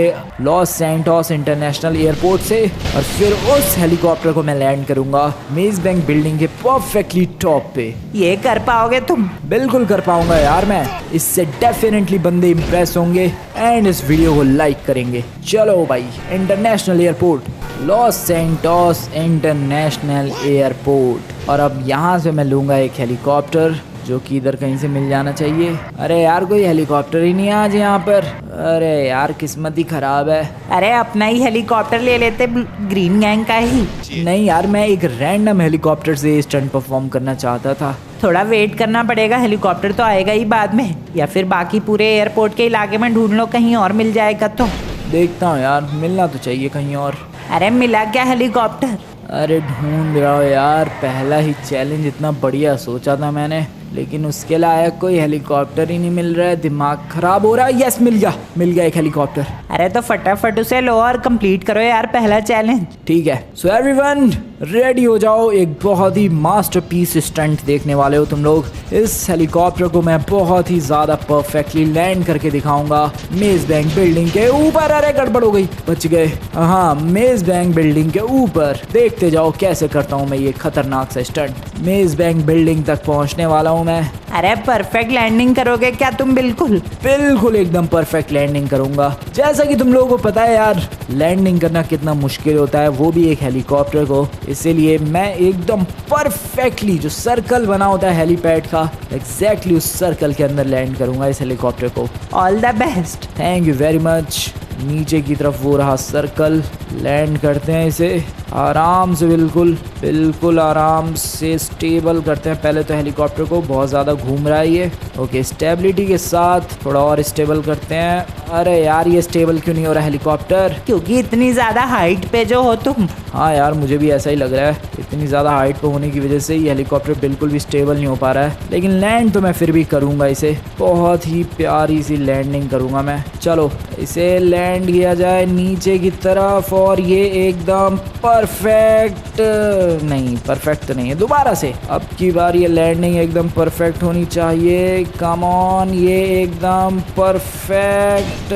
लॉस सैंटोस इंटरनेशनल एयरपोर्ट से, और फिर उस हेलीकॉप्टर को मैं लैंड करूँगा मेज बैंक बिल्डिंग के परफेक्टली टॉप पे। ये कर पाओगे तुम? बिल्कुल कर पाऊँगा यार मैं, इससे डेफिनेटली बंदे इम्प्रेस होंगे एंड इस वीडियो को लाइक करेंगे। चलो भाई, international airport, Los Santos international airport. और अब यहाँ से मैं लूँगा एक हेलीकॉप्टर जो कि इधर कहीं से मिल जाना चाहिए। अरे यार कोई हेलीकॉप्टर ही नहीं है आज यहाँ पर, अरे यार किस्मत ही खराब है। अरे अपना ही हेलीकॉप्टर ले लेते, ग्रीन गैंग का ही। नहीं यार, मैं एक रैंडम हेलीकॉप्टर से स्टंट परफॉर्म करना चाहता था। थोड़ा वेट करना पड़ेगा, हेलीकॉप्टर तो आएगा ही बाद में, या फिर बाकी पूरे एयरपोर्ट के इलाके में ढूंढ लो, कहीं और मिल जाएगा तो। देखता हूँ यार, मिलना तो चाहिए कहीं और। अरे मिला क्या हेलीकॉप्टर? अरे ढूंढ रहा हूँ यार, पहला ही चैलेंज इतना बढ़िया सोचा था मैंने, लेकिन उसके लायक कोई हेलीकॉप्टर ही नहीं मिल रहा है, दिमाग खराब हो रहा है। यस मिल गया एक हेलीकॉप्टर। अरे तो फटाफट उसे लो और कंप्लीट करो यार पहला चैलेंज। ठीक है, सो एवरीवन रेडी हो जाओ, एक बहुत ही मास्टरपीस स्टंट देखने वाले हो तुम लोग। इस हेलीकॉप्टर को मैं बहुत ही ज्यादा परफेक्टली लैंड करके दिखाऊंगा मेज बैंक बिल्डिंग के ऊपर। अरे गड़बड़ हो गई, बच गए। हाँ, मेज बैंक बिल्डिंग के ऊपर। देखते जाओ कैसे करता हूँ मैं ये खतरनाक सा स्टंट। मेज बैंक बिल्डिंग तक पहुँचने वाला हूँ मैं। अरे परफेक्ट लैंडिंग करोगे क्या तुम? बिल्कुल एकदम परफेक्ट लैंडिंग करूंगा। जैसा कि तुम लोगों को पता है यार, लैंडिंग करना कितना मुश्किल होता है, वो भी एक हेलीकॉप्टर को। इसीलिए मैं एकदम परफेक्टली जो सर्कल बना होता है हेलीपैड का, एग्जैक्टली उस सर्कल के अंदर लैंड करूंगा इस हेलीकॉप्टर को। All the best. Thank you very much. नीचे की तरफ वो रहा सर्कल, लैंड करते हैं इसे आराम से, बिल्कुल आराम से स्टेबल करते हैं। पहले तो हेलीकॉप्टर को, बहुत ज़्यादा घूम रहा है ये। ओके, स्टेबिलिटी के साथ थोड़ा और स्टेबल करते हैं। अरे यार ये स्टेबल क्यों नहीं हो रहा हेलीकॉप्टर? क्योंकि इतनी ज़्यादा हाइट पे जो हो तुम। हाँ यार मुझे भी ऐसा ही लग रहा है, इतनी ज़्यादा हाइट पे होने की वजह से ये हेलीकॉप्टर बिल्कुल भी स्टेबल नहीं हो पा रहा है। लेकिन लैंड तो मैं फिर भी करूँगा इसे, बहुत ही प्यारी सी लैंडिंग करूँगा मैं। चलो इसे लैंड किया जाए नीचे की तरफ, और ये एकदम परफेक्ट, नहीं परफेक्ट तो नहीं है, दोबारा से। अब की बार ये लैंडिंग एकदम परफेक्ट होनी चाहिए। कम ऑन, ये एकदम परफेक्ट।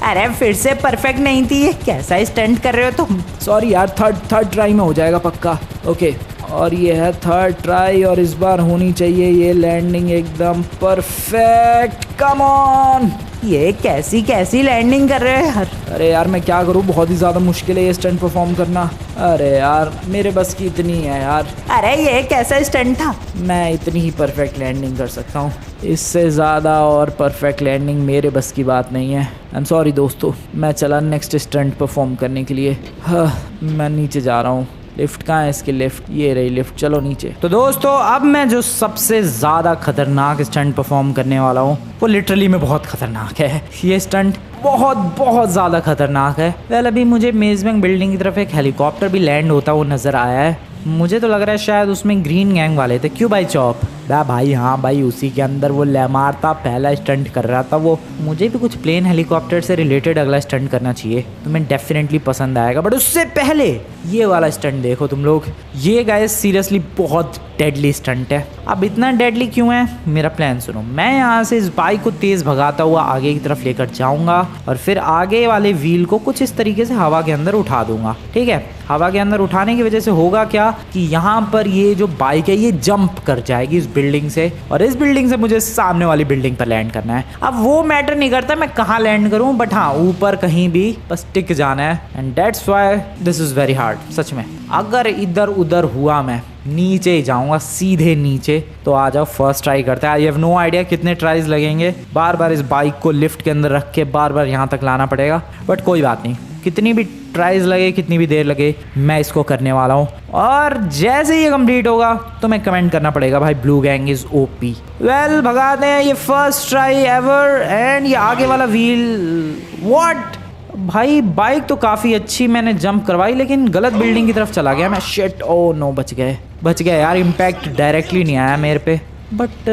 अरे फिर से परफेक्ट नहीं थी, ये कैसा स्टंट कर रहे हो तुम? सॉरी यार, थर्ड ट्राई में हो जाएगा पक्का। ओके, और ये है थर्ड ट्राई, और इस बार होनी चाहिए ये लैंडिंग एकदम परफेक्ट। कम ऑन, ये कैसी लैंडिंग कर रहे हो यार? अरे यार मैं क्या करूँ, बहुत ही ज़्यादा मुश्किल है ये स्टंट परफॉर्म करना। अरे यार मेरे बस की इतनी है यार। अरे ये कैसा स्टंट था? मैं इतनी ही परफेक्ट लैंडिंग कर सकता हूँ, इससे ज़्यादा और परफेक्ट लैंडिंग मेरे बस की बात नहीं है। आई एम सॉरी दोस्तों, मैं चला नेक्स्ट स्टंट परफॉर्म करने के लिए। हाँ, मैं नीचे जा रहा हूँ। लिफ्ट कहाँ है इसकी? लिफ्ट, ये रही लिफ्ट, चलो नीचे। तो दोस्तों अब मैं जो सबसे ज़्यादा खतरनाक स्टंट परफॉर्म करने वाला हूँ वो लिटरली में बहुत खतरनाक है। ये स्टंट बहुत ज़्यादा खतरनाक है। वेल अभी मुझे मेजबैंक बिल्डिंग की तरफ एक हेलीकॉप्टर भी लैंड होता वो नज़र आया है। मुझे तो लग रहा है शायद उसमें ग्रीन गैंग वाले थे। क्यों भाई चॉप? भाई हाँ भाई, उसी के अंदर वो लेमार था, पहला स्टंट कर रहा था वो। मुझे भी कुछ प्लेन हेलीकॉप्टर से रिलेटेड अगला स्टंट करना चाहिए, तुम्हें डेफिनेटली पसंद आएगा। बट उससे पहले ये वाला स्टंट देखो तुम लोग। ये गाइस सीरियसली बहुत डेडली स्टंट है। अब इतना डेडली क्यों है? मेरा प्लान सुनो। मैं यहाँ से इस बाइक को तेज़ भगाता हुआ आगे की तरफ लेकर जाऊँगा और फिर आगे वाले व्हील को कुछ इस तरीके से हवा के अंदर उठा दूंगा। ठीक है, हवा के अंदर उठाने की वजह से होगा क्या कि यहाँ पर ये जो बाइक है ये जंप कर जाएगी इस बिल्डिंग से, और इस बिल्डिंग से मुझे सामने वाली बिल्डिंग पर लैंड करना है। अब वो मैटर नहीं करता मैं कहाँ लैंड करूँ, बट हाँ ऊपर कहीं भी बस टिक जाना है। And that's why this is very hard. सच में अगर इधर उधर हुआ मैं नीचे ही जाऊंगा, सीधे नीचे। तो आ जाओ फर्स्ट ट्राई करते हैं। आई हैव नो आइडिया कितने ट्राइज लगेंगे। बार बार इस बाइक को लिफ्ट के अंदर रख के बार बार यहाँ तक लाना पड़ेगा, बट कोई बात नहीं। कितनी भी ट्राइज लगे, कितनी भी देर लगे, मैं इसको करने वाला हूँ। और जैसे ये कंप्लीट होगा तो मैं कमेंट करना पड़ेगा भाई blue gang is OP. Well भगाते हैं ये फर्स्ट ट्राई एवर। एंड ये आगे वाला व्हील, व्हाट भाई, बाइक तो काफ़ी अच्छी मैंने जंप करवाई लेकिन गलत बिल्डिंग की तरफ चला गया मैं। शिट, ओ नो, बच गए यार। इम्पैक्ट डायरेक्टली नहीं आया मेरे पे, बट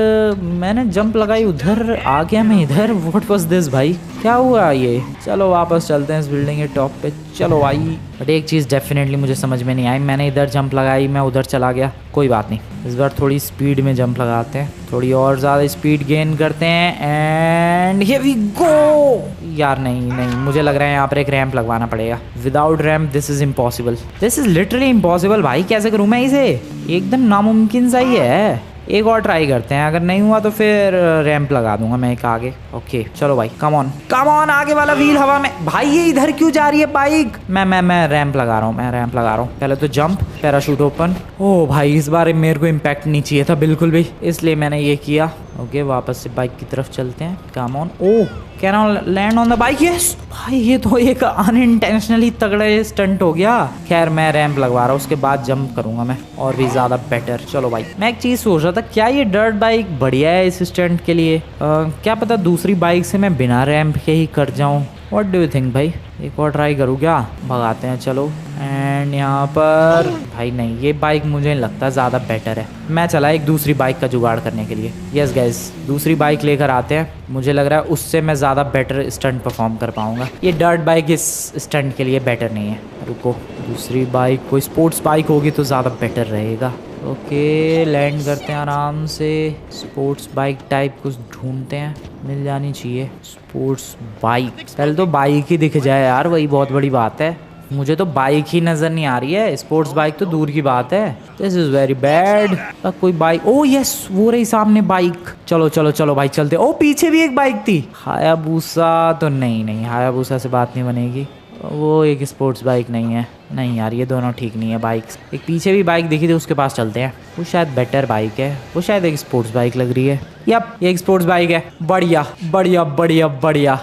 मैंने जंप लगाई उधर, आ गया मैं इधर। व्हाट वाज दिस भाई, क्या हुआ ये? चलो वापस चलते हैं इस बिल्डिंग के टॉप पे। चलो आई। बट एक चीज़ डेफिनेटली मुझे समझ में नहीं आई, मैंने इधर जंप लगाई, मैं उधर चला गया। कोई बात नहीं, इस बार थोड़ी स्पीड में जंप लगाते हैं, थोड़ी और ज़्यादा स्पीड गेन करते हैं। And here we go. यार नहीं, मुझे लग रहा है यहाँ पर एक रैंप लगवाना पड़ेगा। Without ramp this is impossible, this is literally impossible भाई। कैसे करूँ मैं इसे? एकदम नामुमकिन सा ही है। एक और ट्राई करते हैं, अगर नहीं हुआ तो फिर रैंप लगा दूंगा मैं एक आगे। ओके चलो भाई, कम ऑन। आगे वाला व्हील हवा में। भाई ये इधर क्यों जा रही है बाइक? मैं रैंप लगा रहा हूँ, पहले तो जंप, पैराशूट ओपन। ओह भाई इस बार मेरे को इम्पैक्ट नहीं चाहिए था बिल्कुल भी, इसलिए मैंने ये किया। ओके वापस से बाइक की तरफ चलते हैं। Come on. Oh can I land on the bike? Yes भाई, ये तो एक अनइंटेंशनली तगड़ा स्टंट हो गया। खैर मैं रैंप लगवा रहा हूँ, उसके बाद जंप करूंगा मैं और भी ज़्यादा बेटर। चलो भाई, मैं एक चीज़ सोच रहा था, क्या ये डर्ट बाइक बढ़िया है इस स्टंट के लिए? क्या पता दूसरी बाइक से मैं बिना रैंप के ही कर जाऊँ। व्हाट डू यू थिंक भाई? एक और ट्राई करूँ क्या? भगाते हैं चलो। एंड यहाँ पर भाई नहीं, ये बाइक मुझे नहीं लगता ज़्यादा बेटर है। मैं चला एक दूसरी बाइक का जुगाड़ करने के लिए। यस गाइस, दूसरी बाइक लेकर आते हैं। मुझे लग रहा है उससे मैं ज़्यादा बेटर स्टंट परफॉर्म कर पाऊँगा। ये डर्ट बाइक इस स्टंट के लिए बेटर नहीं है। रुको, दूसरी बाइक कोई स्पोर्ट्स बाइक होगी तो ज़्यादा बेटर रहेगा। ओके लैंड करते हैं आराम से। स्पोर्ट्स बाइक टाइप कुछ ढूंढते हैं, मिल जानी चाहिए स्पोर्ट्स बाइक। पहले तो बाइक ही दिख जाए यार, वही बहुत बड़ी बात है। मुझे तो बाइक ही नज़र नहीं आ रही है, स्पोर्ट्स बाइक तो दूर की बात है। This is very bad. कोई बाइक, ओ यस वो रही सामने बाइक। चलो भाई चलते। ओ पीछे भी एक बाइक थी। हायाबुसा तो नहीं, हायाबुसा से बात नहीं बनेगी। वो एक स्पोर्ट्स बाइक नहीं है। नहीं यार ये दोनों ठीक नहीं है बाइक्स। एक पीछे भी बाइक दिखी थी, उसके पास चलते हैं। वो शायद बेटर बाइक है, वो शायद एक स्पोर्ट्स बाइक लग रही है। यप ये एक स्पोर्ट्स बाइक है। बढ़िया,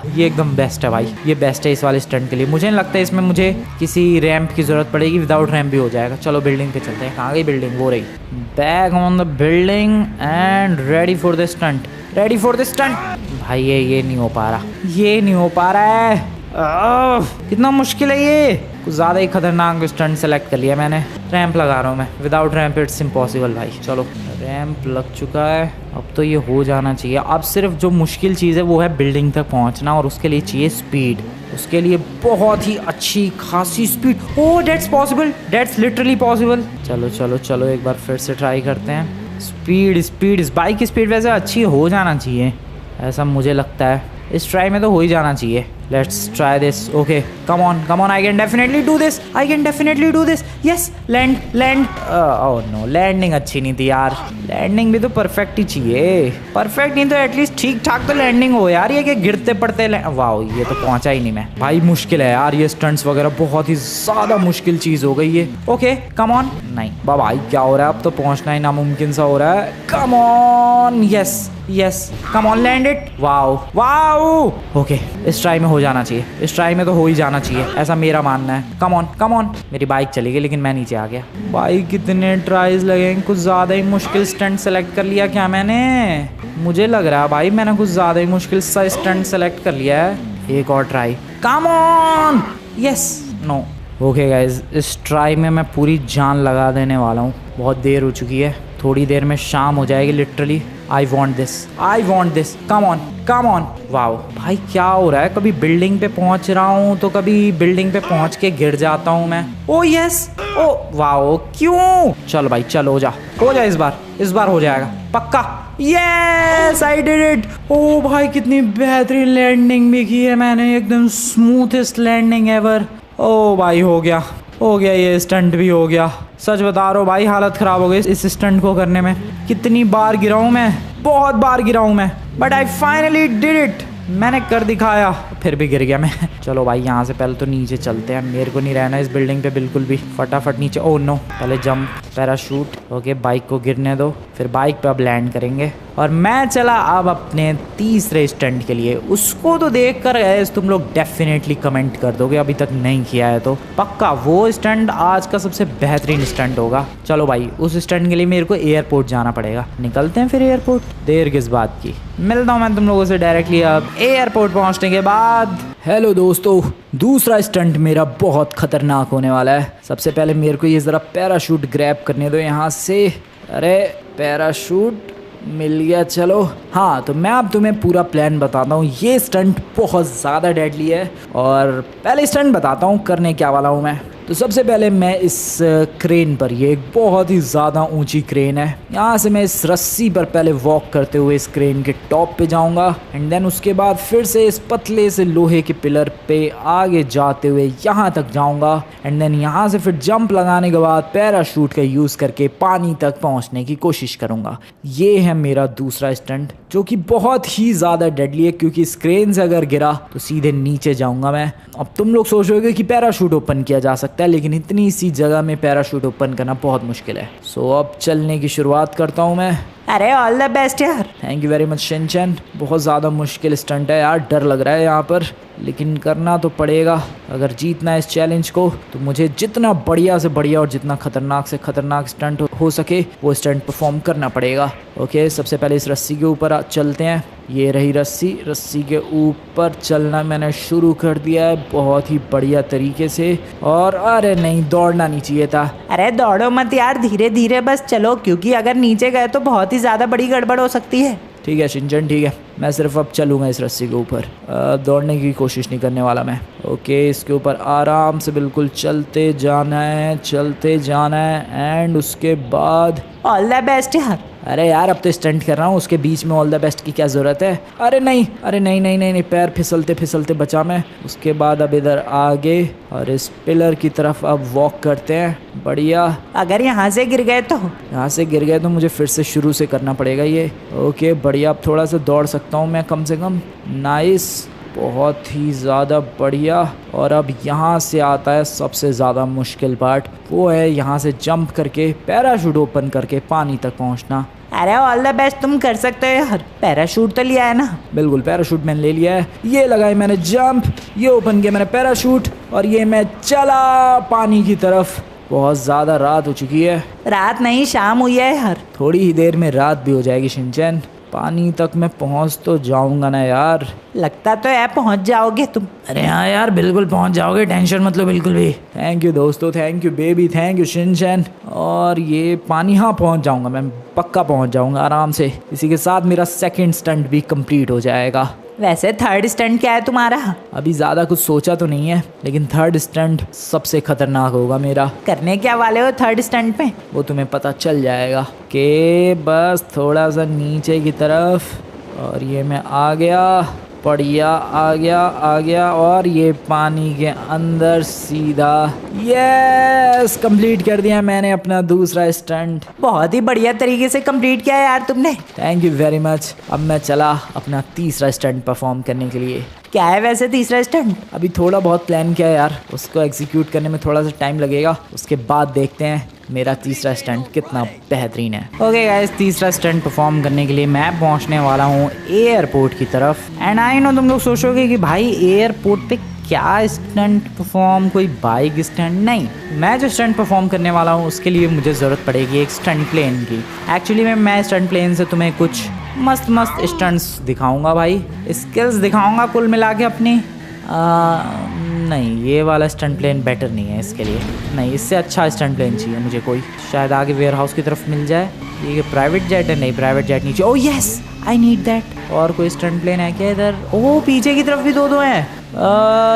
ये एकदम बेस्ट है भाई, ये बेस्ट है इस वाले स्टंट के लिए। मुझे नहीं लगता इसमें मुझे किसी रैंप की ज़रूरत पड़ेगी, विदाउट रैंप भी हो जाएगा। चलो बिल्डिंग पे चलते हैं। कहाँ गई बिल्डिंग? वो रही। Back on the building and ready for the stunt. भाई ये नहीं हो पा रहा है। कितना मुश्किल है ये। कुछ ज़्यादा ही खतरनाक स्टंट सेलेक्ट कर लिया मैंने। रैंप लगा रहा हूँ मैं, विदाउट रैंप इट्स इम्पॉसिबल भाई। चलो रैंप लग चुका है, अब तो ये हो जाना चाहिए। अब सिर्फ जो मुश्किल चीज़ है वो है बिल्डिंग तक पहुँचना, और उसके लिए चाहिए स्पीड। उसके लिए बहुत ही अच्छी खासी speed. Oh that's possible, that's literally possible. चलो एक बार फिर से ट्राई करते हैं। स्पीड इस बाइक की स्पीड वैसे अच्छी हो जाना चाहिए, ऐसा मुझे लगता है। इस ट्राई में तो हो ही जाना चाहिए। Let's try this. Okay come on, I can definitely do this. Yes land. Oh no, landing अच्छी नहीं थी यार। लैंडिंग भी तो परफेक्ट ही चाहिए। परफेक्ट नहीं तो एटलीस्ट ठीक ठाक तो लैंडिंग हो यार। ये कि गिरते पड़ते वाह, ये तो पहुंचा ही नहीं मैं। भाई मुश्किल है यार, ये स्टंट्स वगैरह बहुत ही ज़्यादा मुश्किल चीज़ हो गई है। Okay come on. नहीं भाई क्या हो रहा है, अब तो पहुंचना ही नामुमकिन सा हो रहा है। कम on. Yes come on, land it. Wow okay इस ट्राई में हो हो जाना चाहिए, इस ट्राई में तो हो ही जाना चाहिए, ऐसा मेरा मानना है। Come on come on. मेरी बाइक चली गई लेकिन मैं नीचे आ गया। भाई कितने ट्राइज लगे, कुछ ज़्यादा ही मुश्किल स्टंट सेलेक्ट कर लिया क्या मैंने? मुझे लग रहा है भाई मैंने कुछ ज़्यादा ही मुश्किल सा स्टंट सेलेक्ट कर लिया है। एक और try, come on. Yes, no. Okay guys, इस ट्राई में मैं पूरी जान लगा देने वाला हूँ। बहुत देर हो चुकी है, थोड़ी देर में शाम हो जाएगी literally. I want this, I want this. Come on come on. Wow भाई क्या हो रहा है, कभी बिल्डिंग पे पहुंच रहा हूँ तो कभी बिल्डिंग पे पहुंच के गिर जाता हूँ मैं। ओ यस, ओ वाओ, क्यों? चलो भाई चलो, हो जा इस बार हो जाएगा पक्का। Yes, I did it. ओ भाई कितनी बेहतरीन लैंडिंग भी की है मैंने, एकदम स्मूथेस्ट लैंडिंग एवर। ओ भाई हो गया, ये स्टंट भी हो गया। सच बता रहा हूँ भाई, हालत ख़राब हो गई इस स्टंट को करने में। कितनी बार गिरा हूँ मैं, बहुत बार गिरा हूँ मैं, but I finally did it. मैंने कर दिखाया, फिर भी गिर गया मैं। चलो भाई यहाँ से पहले तो नीचे चलते हैं, मेरे को नहीं रहना इस बिल्डिंग पे बिल्कुल भी। फटाफट नीचे। ओह नो, पहले जंप, पैराशूट। ओके, बाइक को गिरने दो, फिर बाइक पे अब लैंड करेंगे। और मैं चला अब अपने तीसरे स्टंट के लिए। उसको तो देख कर गैस तुम लोग डेफिनेटली कमेंट कर दोगे, अभी तक नहीं किया है तो पक्का वो स्टंट आज का सबसे बेहतरीन स्टंट होगा। चलो भाई, उस स्टंट के लिए मेरे को एयरपोर्ट जाना पड़ेगा। निकलते हैं फिर एयरपोर्ट, देर किस बात की। मिलता हूँ मैं तुम लोगों से डायरेक्टली अब एयरपोर्ट पहुँचने के बाद। हेलो दोस्तों, दूसरा स्टंट मेरा बहुत खतरनाक होने वाला है। सबसे पहले मेरे को ये ज़रा पैराशूट ग्रैब करने दो यहाँ से। अरे पैराशूट मिल गया, चलो। हाँ, तो मैं अब तुम्हें पूरा प्लान बताता हूँ। ये स्टंट बहुत ज़्यादा डेडली है और पहले स्टंट बताता हूँ करने क्या वाला हूँ मैं। तो सबसे पहले मैं इस क्रेन पर, ये एक बहुत ही ज़्यादा ऊंची क्रेन है, यहाँ से मैं इस रस्सी पर पहले वॉक करते हुए इस क्रेन के टॉप पे जाऊँगा एंड देन उसके बाद फिर से इस पतले से लोहे के पिलर पे आगे जाते हुए यहाँ तक जाऊँगा एंड देन यहाँ से फिर जंप लगाने के बाद पैराशूट का यूज़ करके पानी तक पहुँचने की कोशिश करूँगा। ये है मेरा दूसरा स्टंट जो कि बहुत ही ज़्यादा डेडली है, क्योंकि इस क्रेन से अगर गिरा तो सीधे नीचे जाऊँगा मैं। अब तुम लोग सोच रहे हो कि पैराशूट ओपन किया जा सकता है, लेकिन इतनी सी जगह में पैराशूट ओपन करना बहुत मुश्किल है। सो अब चलने की शुरुआत करता हूँ मैं। अरे ऑल द बेस्ट यार। Thank you very much Shinchan. बहुत ज़्यादा मुश्किल स्टंट है यार, डर लग रहा है यहाँ पर, लेकिन करना तो पड़ेगा। अगर जीतना है इस चैलेंज को तो मुझे जितना बढ़िया से बढ़िया और जितना खतरनाक से खतरनाक स्टंट हो सके वो स्टंट परफॉर्म करना पड़ेगा। ओके, सबसे पहले इस रस्सी के ऊपर चलते हैं। ये रही रस्सी, रस्सी के ऊपर चलना मैंने शुरू कर दिया है बहुत ही बढ़िया तरीके से। और अरे नहीं, दौड़ना नहीं चाहिए था। अरे दौड़ो मत यार, धीरे धीरे बस चलो, क्योंकि अगर नीचे गए तो बहुत ही ज़्यादा बड़ी गड़बड़ हो सकती है। ठीक है शिनचैन, ठीक है, मैं सिर्फ अब चलूँगा इस रस्सी के ऊपर, दौड़ने की कोशिश नहीं करने वाला मैं। ओके, इसके ऊपर आराम से बिल्कुल चलते जाना है एंड उसके बाद ऑल द बेस्ट यार। अरे यार, अब तो स्टंट कर रहा हूँ, उसके बीच में ऑल द बेस्ट की क्या ज़रूरत है? अरे नहीं, अरे नहीं नहीं नहीं नहीं, पैर फिसलते फिसलते बचा मैं। उसके बाद अब इधर आगे और इस पिलर की तरफ अब वॉक करते हैं। बढ़िया। अगर यहाँ से गिर गए तो मुझे फिर से शुरू से करना पड़ेगा ये। ओके बढ़िया, अब थोड़ा सा दौड़ सकता हूँ मैं कम से कम। नाइस, बहुत ही ज़्यादा बढ़िया। और अब यहाँ से आता है सबसे ज़्यादा मुश्किल पार्ट, वो है यहाँ से जंप करके पैराशूट ओपन करके पानी तक पहुँचना। अरे ऑल द बेस्ट, तुम कर सकते हो यार। पैराशूट तो लिया है ना? बिल्कुल, पैराशूट मैंने ले लिया है। ये लगाई मैंने जंप, ये ओपन किया मैंने पैराशूट और ये मैं चला पानी की तरफ। बहुत ज़्यादा रात हो चुकी है। रात नहीं, शाम हुई है यार। थोड़ी ही देर में रात भी हो जाएगी शिनचैन। पानी तक मैं पहुंच तो जाऊंगा ना यार। लगता तो है पहुंच जाओगे तुम। अरे हाँ यार, बिल्कुल पहुंच जाओगे, टेंशन मत लो बिल्कुल भी। थैंक यू दोस्तों, thank you baby, thank you Shinchan. और ये पानी, हाँ पहुंच जाऊंगा मैं, पक्का पहुंच जाऊंगा आराम से। इसी के साथ मेरा सेकंड स्टंट भी कंप्लीट हो जाएगा। वैसे थर्ड स्टंट क्या है तुम्हारा? अभी ज़्यादा कुछ सोचा तो नहीं है, लेकिन थर्ड स्टंट सबसे खतरनाक होगा मेरा। करने क्या वाले हो थर्ड स्टंट में? वो तुम्हें पता चल जाएगा। कि बस थोड़ा सा नीचे की तरफ और ये मैं आ गया, बढ़िया, आ गया और ये पानी के अंदर सीधा। यस, कंप्लीट कर दिया मैंने अपना दूसरा स्टंट। बहुत ही बढ़िया तरीके से कंप्लीट किया यार तुमने। Thank you very much. अब मैं चला अपना तीसरा स्टंट परफॉर्म करने के लिए। क्या है वैसे तीसरा स्टंट? अभी थोड़ा बहुत प्लान किया है यार, उसको एग्जीक्यूट करने में थोड़ा सा टाइम लगेगा, उसके बाद देखते हैं मेरा तीसरा स्टंट कितना बेहतरीन है। ओके गाइस, तीसरा स्टंट परफॉर्म करने के लिए मैं पहुंचने वाला हूं एयरपोर्ट की तरफ। एंड आई नो तुम लोग सोचोगे कि भाई एयरपोर्ट पे क्या स्टंट परफॉर्म, कोई बाइक स्टंट? नहीं, मैं जो स्टंट परफॉर्म करने वाला हूँ उसके लिए मुझे ज़रूरत पड़ेगी एक स्टंट प्लेन की। एक्चुअली मैं स्टंट प्लेन से तुम्हें कुछ मस्त मस्त स्टंट्स दिखाऊंगा भाई, स्किल्स दिखाऊंगा कुल मिला के अपनी। नहीं, ये वाला स्टंट प्लेन बेटर नहीं है इसके लिए। नहीं, इससे अच्छा स्टंट प्लेन चाहिए मुझे कोई, शायद आगे वेयर हाउस की तरफ मिल जाए। ये प्राइवेट जेट है? नहीं, प्राइवेट जेट नहीं चाहिए। Oh yes, I need that. और कोई स्टंट प्लेन है क्या इधर? ओह, पीछे की तरफ भी दो हैं।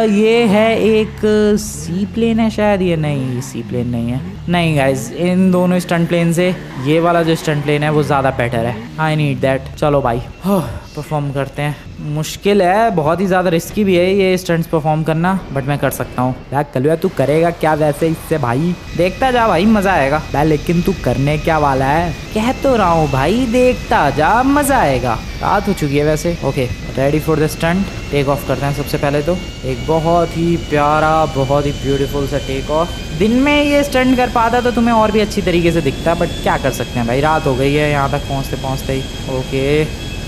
ये है एक सी प्लेन है शायद। ये नहीं, सी प्लेन नहीं है। नहीं गाइज, इन दोनों स्टंट प्लेन से ये वाला जो स्टंट प्लेन है वो ज़्यादा बेटर है। I need that. चलो भाई परफॉर्म करते हैं। मुश्किल है, बहुत ही ज़्यादा रिस्की भी है ये स्टंट्स परफॉर्म करना, बट मैं कर सकता हूँ। यार कलुआ, तू करेगा क्या वैसे इससे भाई? देखता जा भाई, मज़ा आएगा भाई। लेकिन तू करने क्या वाला है? कह तो रहा हूँ भाई, देखता जा, मज़ा आएगा। रात हो चुकी है वैसे। Okay, ready for the stunt. Take off करते हैं सबसे पहले तो। एक बहुत ही प्यारा, बहुत ही ब्यूटीफुल सा टेक ऑफ। दिन में ये स्टंट कर पाता तो तुम्हें और भी अच्छी तरीके से दिखता, बट क्या कर सकते हैं भाई, रात हो गई है यहाँ तक पहुँचते पहुँचते ही। Okay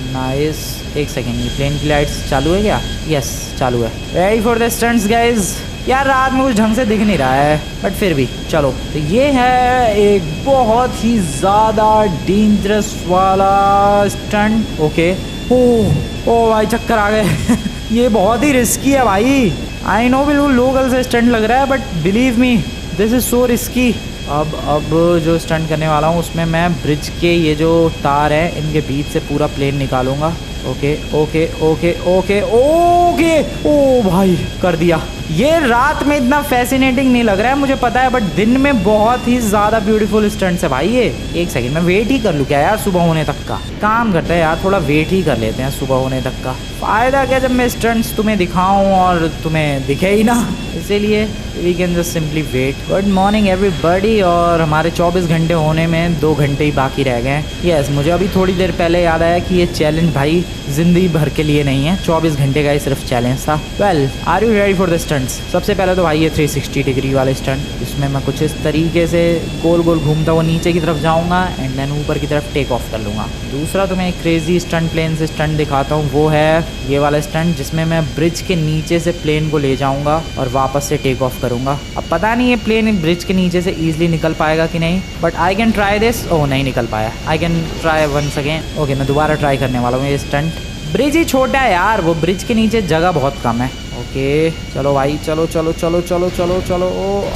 nice. एक सेकेंड, ये प्लेन की लाइट्स चालू है क्या? यस, चालू है। Ready for the stunts guys. यार रात में कुछ ढंग से दिख नहीं रहा है, बट फिर भी चलो। तो ये है एक बहुत ही ज़्यादा डेंजरस वाला स्टंट। ओके, ओ भाई चक्कर आ गए। ये बहुत ही रिस्की है भाई। आई नो बिल्कुल लोकल से स्टंट लग रहा है, but believe me this is so risky. अब जो स्टंट करने वाला हूँ उसमें मैं ब्रिज के ये जो तार है इनके बीच से पूरा प्लेन निकालूंगा। Okay okay okay okay okay. ओ भाई कर दिया। ये रात में इतना फैसिनेटिंग नहीं लग रहा है मुझे पता है, बट दिन में बहुत ही ज़्यादा ब्यूटीफुल स्टंट्स है भाई ये। एक सेकंड, मैं वेट ही कर लूँ क्या यार सुबह होने तक का? काम करते हैं यार, थोड़ा वेट ही कर लेते हैं सुबह होने तक का। फ़ायदा क्या जब मैं स्टंट्स तुम्हें दिखाऊं और तुम्हें दिखे ही ना, इसीलिए we can just simply wait. Good morning everybody. और हमारे 24 घंटे होने में 2 घंटे ही बाकी रह गए हैं। यस, मुझे अभी थोड़ी देर पहले याद आया कि ये चैलेंज भाई ज़िंदगी भर के लिए नहीं है, 24 घंटे का ही सिर्फ चैलेंज था। Well, are you ready for the stunts? सबसे पहले तो भाई ये 360 डिग्री वाले स्टंट, इसमें मैं कुछ इस तरीके से गोल गोल घूमता हुआ नीचे की तरफ जाऊँगा एंड देन ऊपर की तरफ टेक ऑफ कर लूँगा। दूसरा तो मैं एक क्रेजी स्टंट प्लेन से स्टंट दिखाता हूँ, वो है ये वाला स्टंट जिसमें मैं ब्रिज के नीचे से प्लेन को ले जाऊँगा और वापस से टेक ऑफ करूँगा। अब पता नहीं ये प्लेन ब्रिज के नीचे से ईजिली निकल पाएगा कि नहीं, but I can try this. Oh नहीं निकल पाया। I can try once again. Okay, मैं दोबारा ट्राई करने वाला हूँ ये स्टंट। ब्रिज ही छोटा है यार, वो ब्रिज के नीचे जगह बहुत कम है। ओके चलो भाई, चलो चलो चलो चलो चलो चलो।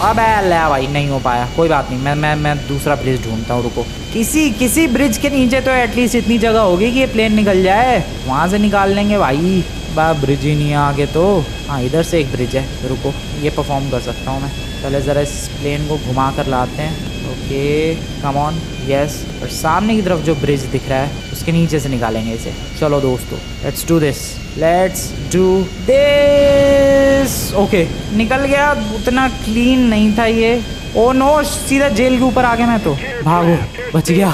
अब ले भाई, नहीं हो पाया, कोई बात नहीं। मैं दूसरा ब्रिज ढूंढता हूँ, रुको। किसी ब्रिज के नीचे तो एटलीस्ट इतनी जगह होगी कि ये प्लेन निकल जाए, वहाँ से निकाल लेंगे भाई। ब्रिज ही नहीं है आगे तो। हाँ, इधर से एक ब्रिज है, रुको, ये परफॉर्म कर सकता हूँ मैं। पहले ज़रा इस प्लेन को घुमा कर लाते हैं। Okay come on, yes. और सामने की तरफ जो ब्रिज दिख रहा है उसके नीचे से निकालेंगे इसे। चलो दोस्तों, let's do this, let's do this. Okay, निकल गया। उतना क्लीन नहीं था ये। ओ नो, सीधा जेल के ऊपर आ गया मैं तो। भागो, बच गया।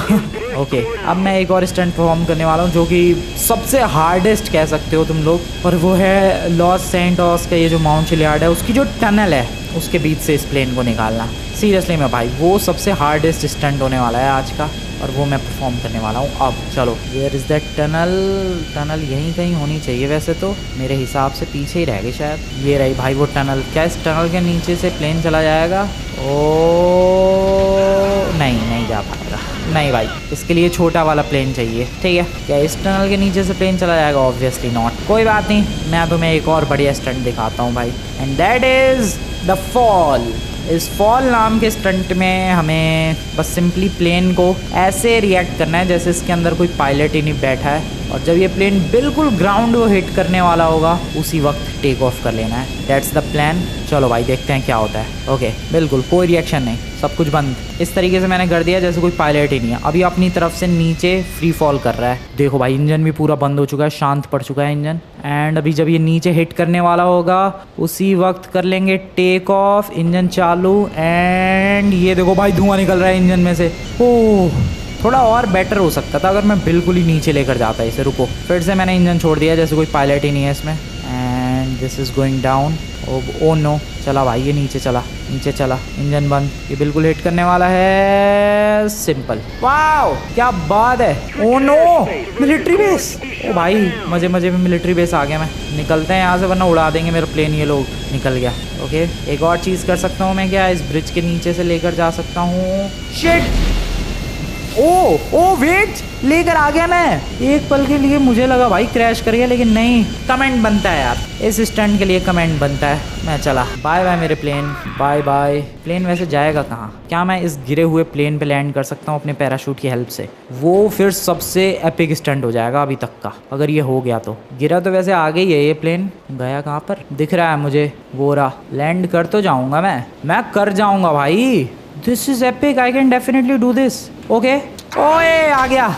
ओके, अब मैं एक और स्टंट परफॉर्म करने वाला हूँ जो कि सबसे हार्डेस्ट कह सकते हो तुम लोग, और वो है लॉस सैंटोस का ये जो माउंट चिलियार्ड है उसकी जो टनल है उसके बीच से इस प्लेन को निकालना। सीरियसली मैं भाई, वो सबसे हार्डेस्ट स्टंट होने वाला है आज का, और वो मैं परफॉर्म करने वाला हूँ। अब चलो, वेयर इज़ दैट टनल यहीं कहीं होनी चाहिए वैसे तो, मेरे हिसाब से पीछे ही रह गई शायद। ये रही भाई वो टनल। क्या इस टनल के नीचे से प्लेन चला जाएगा? ओ नहीं जा पाएगा। नहीं भाई, इसके लिए छोटा वाला प्लेन चाहिए। ठीक है, क्या इस टनल के नीचे से प्लेन चला जाएगा? Obviously not. कोई बात नहीं, मैं तुम्हें एक और बढ़िया स्टंट दिखाता हूँ भाई, and that is the fall. इस फॉल नाम के स्टंट में हमें बस सिंपली प्लेन को ऐसे रिएक्ट करना है जैसे इसके अंदर कोई पायलट ही नहीं बैठा है, और जब ये प्लेन बिल्कुल ग्राउंड को हिट करने वाला होगा उसी वक्त टेक ऑफ कर लेना है। That's the plan. चलो भाई, देखते हैं क्या होता है। ओके, बिल्कुल कोई रिएक्शन नहीं, सब कुछ बंद। इस तरीके से मैंने कर दिया जैसे कोई पायलट ही नहीं है। अभी अपनी तरफ से नीचे फ्री फॉल कर रहा है। देखो भाई, इंजन भी पूरा बंद हो चुका है, शांत पड़ चुका है इंजन। एंड अभी जब ये नीचे हिट करने वाला होगा उसी वक्त कर लेंगे टेक ऑफ। इंजन चालू, एंड ये देखो भाई धुआं निकल रहा है इंजन में से। ओह, थोड़ा और बेटर हो सकता था अगर मैं बिल्कुल ही नीचे लेकर जाता इसे। रुको, फिर से मैंने इंजन छोड़ दिया जैसे कोई पायलट ही नहीं है इसमें। And this is going down. Oh no, चला भाई, ये नीचे चला। नीचे चला, इंजन बंद, ये बिल्कुल हिट करने वाला है। सिंपल, वाओ क्या बात है। Oh no, military base. ओ भाई मजे मजे में मिलिट्री बेस आ गया। मैं निकलते हैं यहाँ से वरना उड़ा देंगे मेरा प्लेन ये लोग। निकल गया। ओके, एक और चीज़ कर सकता हूँ मैं, क्या इस ब्रिज के नीचे से लेकर जा सकता हूँ। शिट, ओ वेट, लेकर आ गया मैं। एक पल के लिए मुझे लगा भाई क्रैश कर गया, लेकिन नहीं। कमेंट बनता है यार, इस स्टंट के लिए कमेंट बनता है। मैं चला, बाय बाय मेरे प्लेन, बाय बाय। प्लेन वैसे जाएगा कहाँ? क्या मैं इस गिरे हुए प्लेन पे लैंड कर सकता हूँ अपने पैराशूट की हेल्प से? वो फिर सबसे एपिक स्टंट हो जाएगा अभी तक का, अगर ये हो गया तो। गिरा तो वैसे आगे ही है ये प्लेन, गया कहाँ पर? दिख रहा है मुझे वो रहा। लैंड कर तो जाऊँगा मैं कर जाऊँगा भाई। This is epic, I can definitely do this. Okay, ओए आ गया।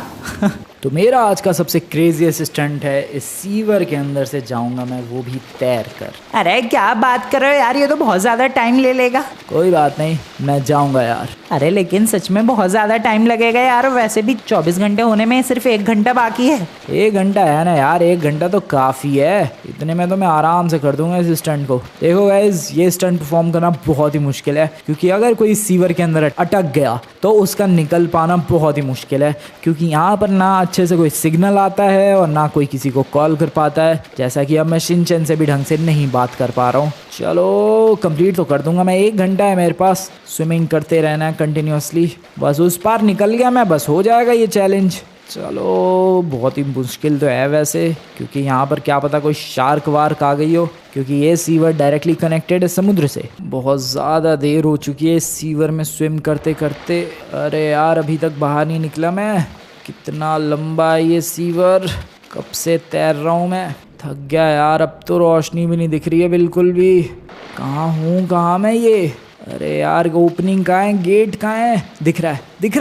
तो मेरा आज का सबसे क्रेजीएस्ट स्टंट है, इस सीवर के अंदर से जाऊंगा मैं, वो भी तैर कर। अरे क्या बात कर रहे हो यार, ये तो बहुत ज़्यादा टाइम ले लेगा। कोई बात नहीं, मैं जाऊंगा यार। अरे लेकिन सच में बहुत ज़्यादा टाइम लगेगा यार, वैसे भी 24 घंटे होने में सिर्फ 1 घंटा बाकी है। 1 घंटा है ना यार, 1 घंटा तो काफ़ी है। इतने में तो मैं आराम से कर दूंगा इस स्टंट को। देखो गाइस, ये स्टंट परफॉर्म करना बहुत ही मुश्किल है, क्योंकि अगर कोई सीवर के अंदर अटक गया तो उसका निकल पाना बहुत ही मुश्किल है, क्योंकि यहाँ पर ना अच्छे से कोई सिग्नल आता है और ना कोई किसी को कॉल कर पाता है। जैसा कि अब मैं शिनचैन से भी ढंग से नहीं बात कर पा रहा हूँ। चलो कंप्लीट तो कर दूंगा मैं, 1 घंटा है मेरे पास। स्विमिंग करते रहना है कंटिन्यूअसली, बस उस पार निकल गया मैं, बस हो जाएगा ये चैलेंज। चलो बहुत ही मुश्किल तो है वैसे, क्योंकि यहाँ पर क्या पता कोई शार्क वार्क आ गई हो, क्योंकि ये सीवर डायरेक्टली कनेक्टेड है समुद्र से। बहुत ज़्यादा देर हो चुकी है इस सीवर में स्विम करते करते। अरे यार अभी तक बाहर नहीं निकला मैं। कितना लंबा है ये सीवर, कब से तैर रहा हूँ मैं, थक गया यार। अब तो रोशनी भी नहीं दिख रही है बिल्कुल भी। कहाँ मैं ये? अरे यार ओपनिंग कहाँ है, गेट कहाँ है? दिख रहा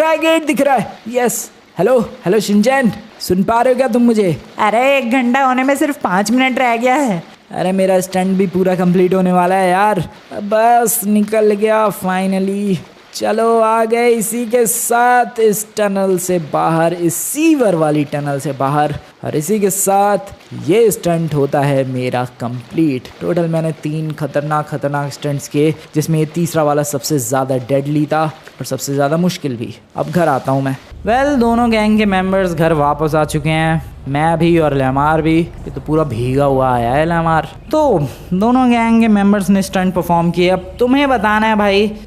है गेट दिख रहा है। यस, हेलो शिनचैन, सुन पा रहे हो क्या तुम मुझे? अरे 1 घंटा होने में सिर्फ 5 मिनट रह गया है। अरे मेरा स्टंट भी पूरा कंप्लीट होने वाला है यार, बस निकल गया फाइनली। चलो आ गए इसी के साथ इस टनल से बाहर, इस सीवर वाली टनल से बाहर, और इसी के साथ ये स्टंट होता है मेरा कंप्लीट। टोटल मैंने 3 खतरनाक स्टंट्स किए, जिसमें ये तीसरा वाला सबसे ज़्यादा डेडली था और सबसे ज़्यादा मुश्किल भी। अब घर आता हूँ मैं। वेल, दोनों गैंग के मेंबर्स घर वापस आ चुके हैं, मैं भी और लेमार भी। ये तो पूरा भीगा हुआ आया है लेमार। तो दोनों गैंग के मेंबर्स ने स्टंट परफॉर्म किए। अब तुम्हें बताना है भाई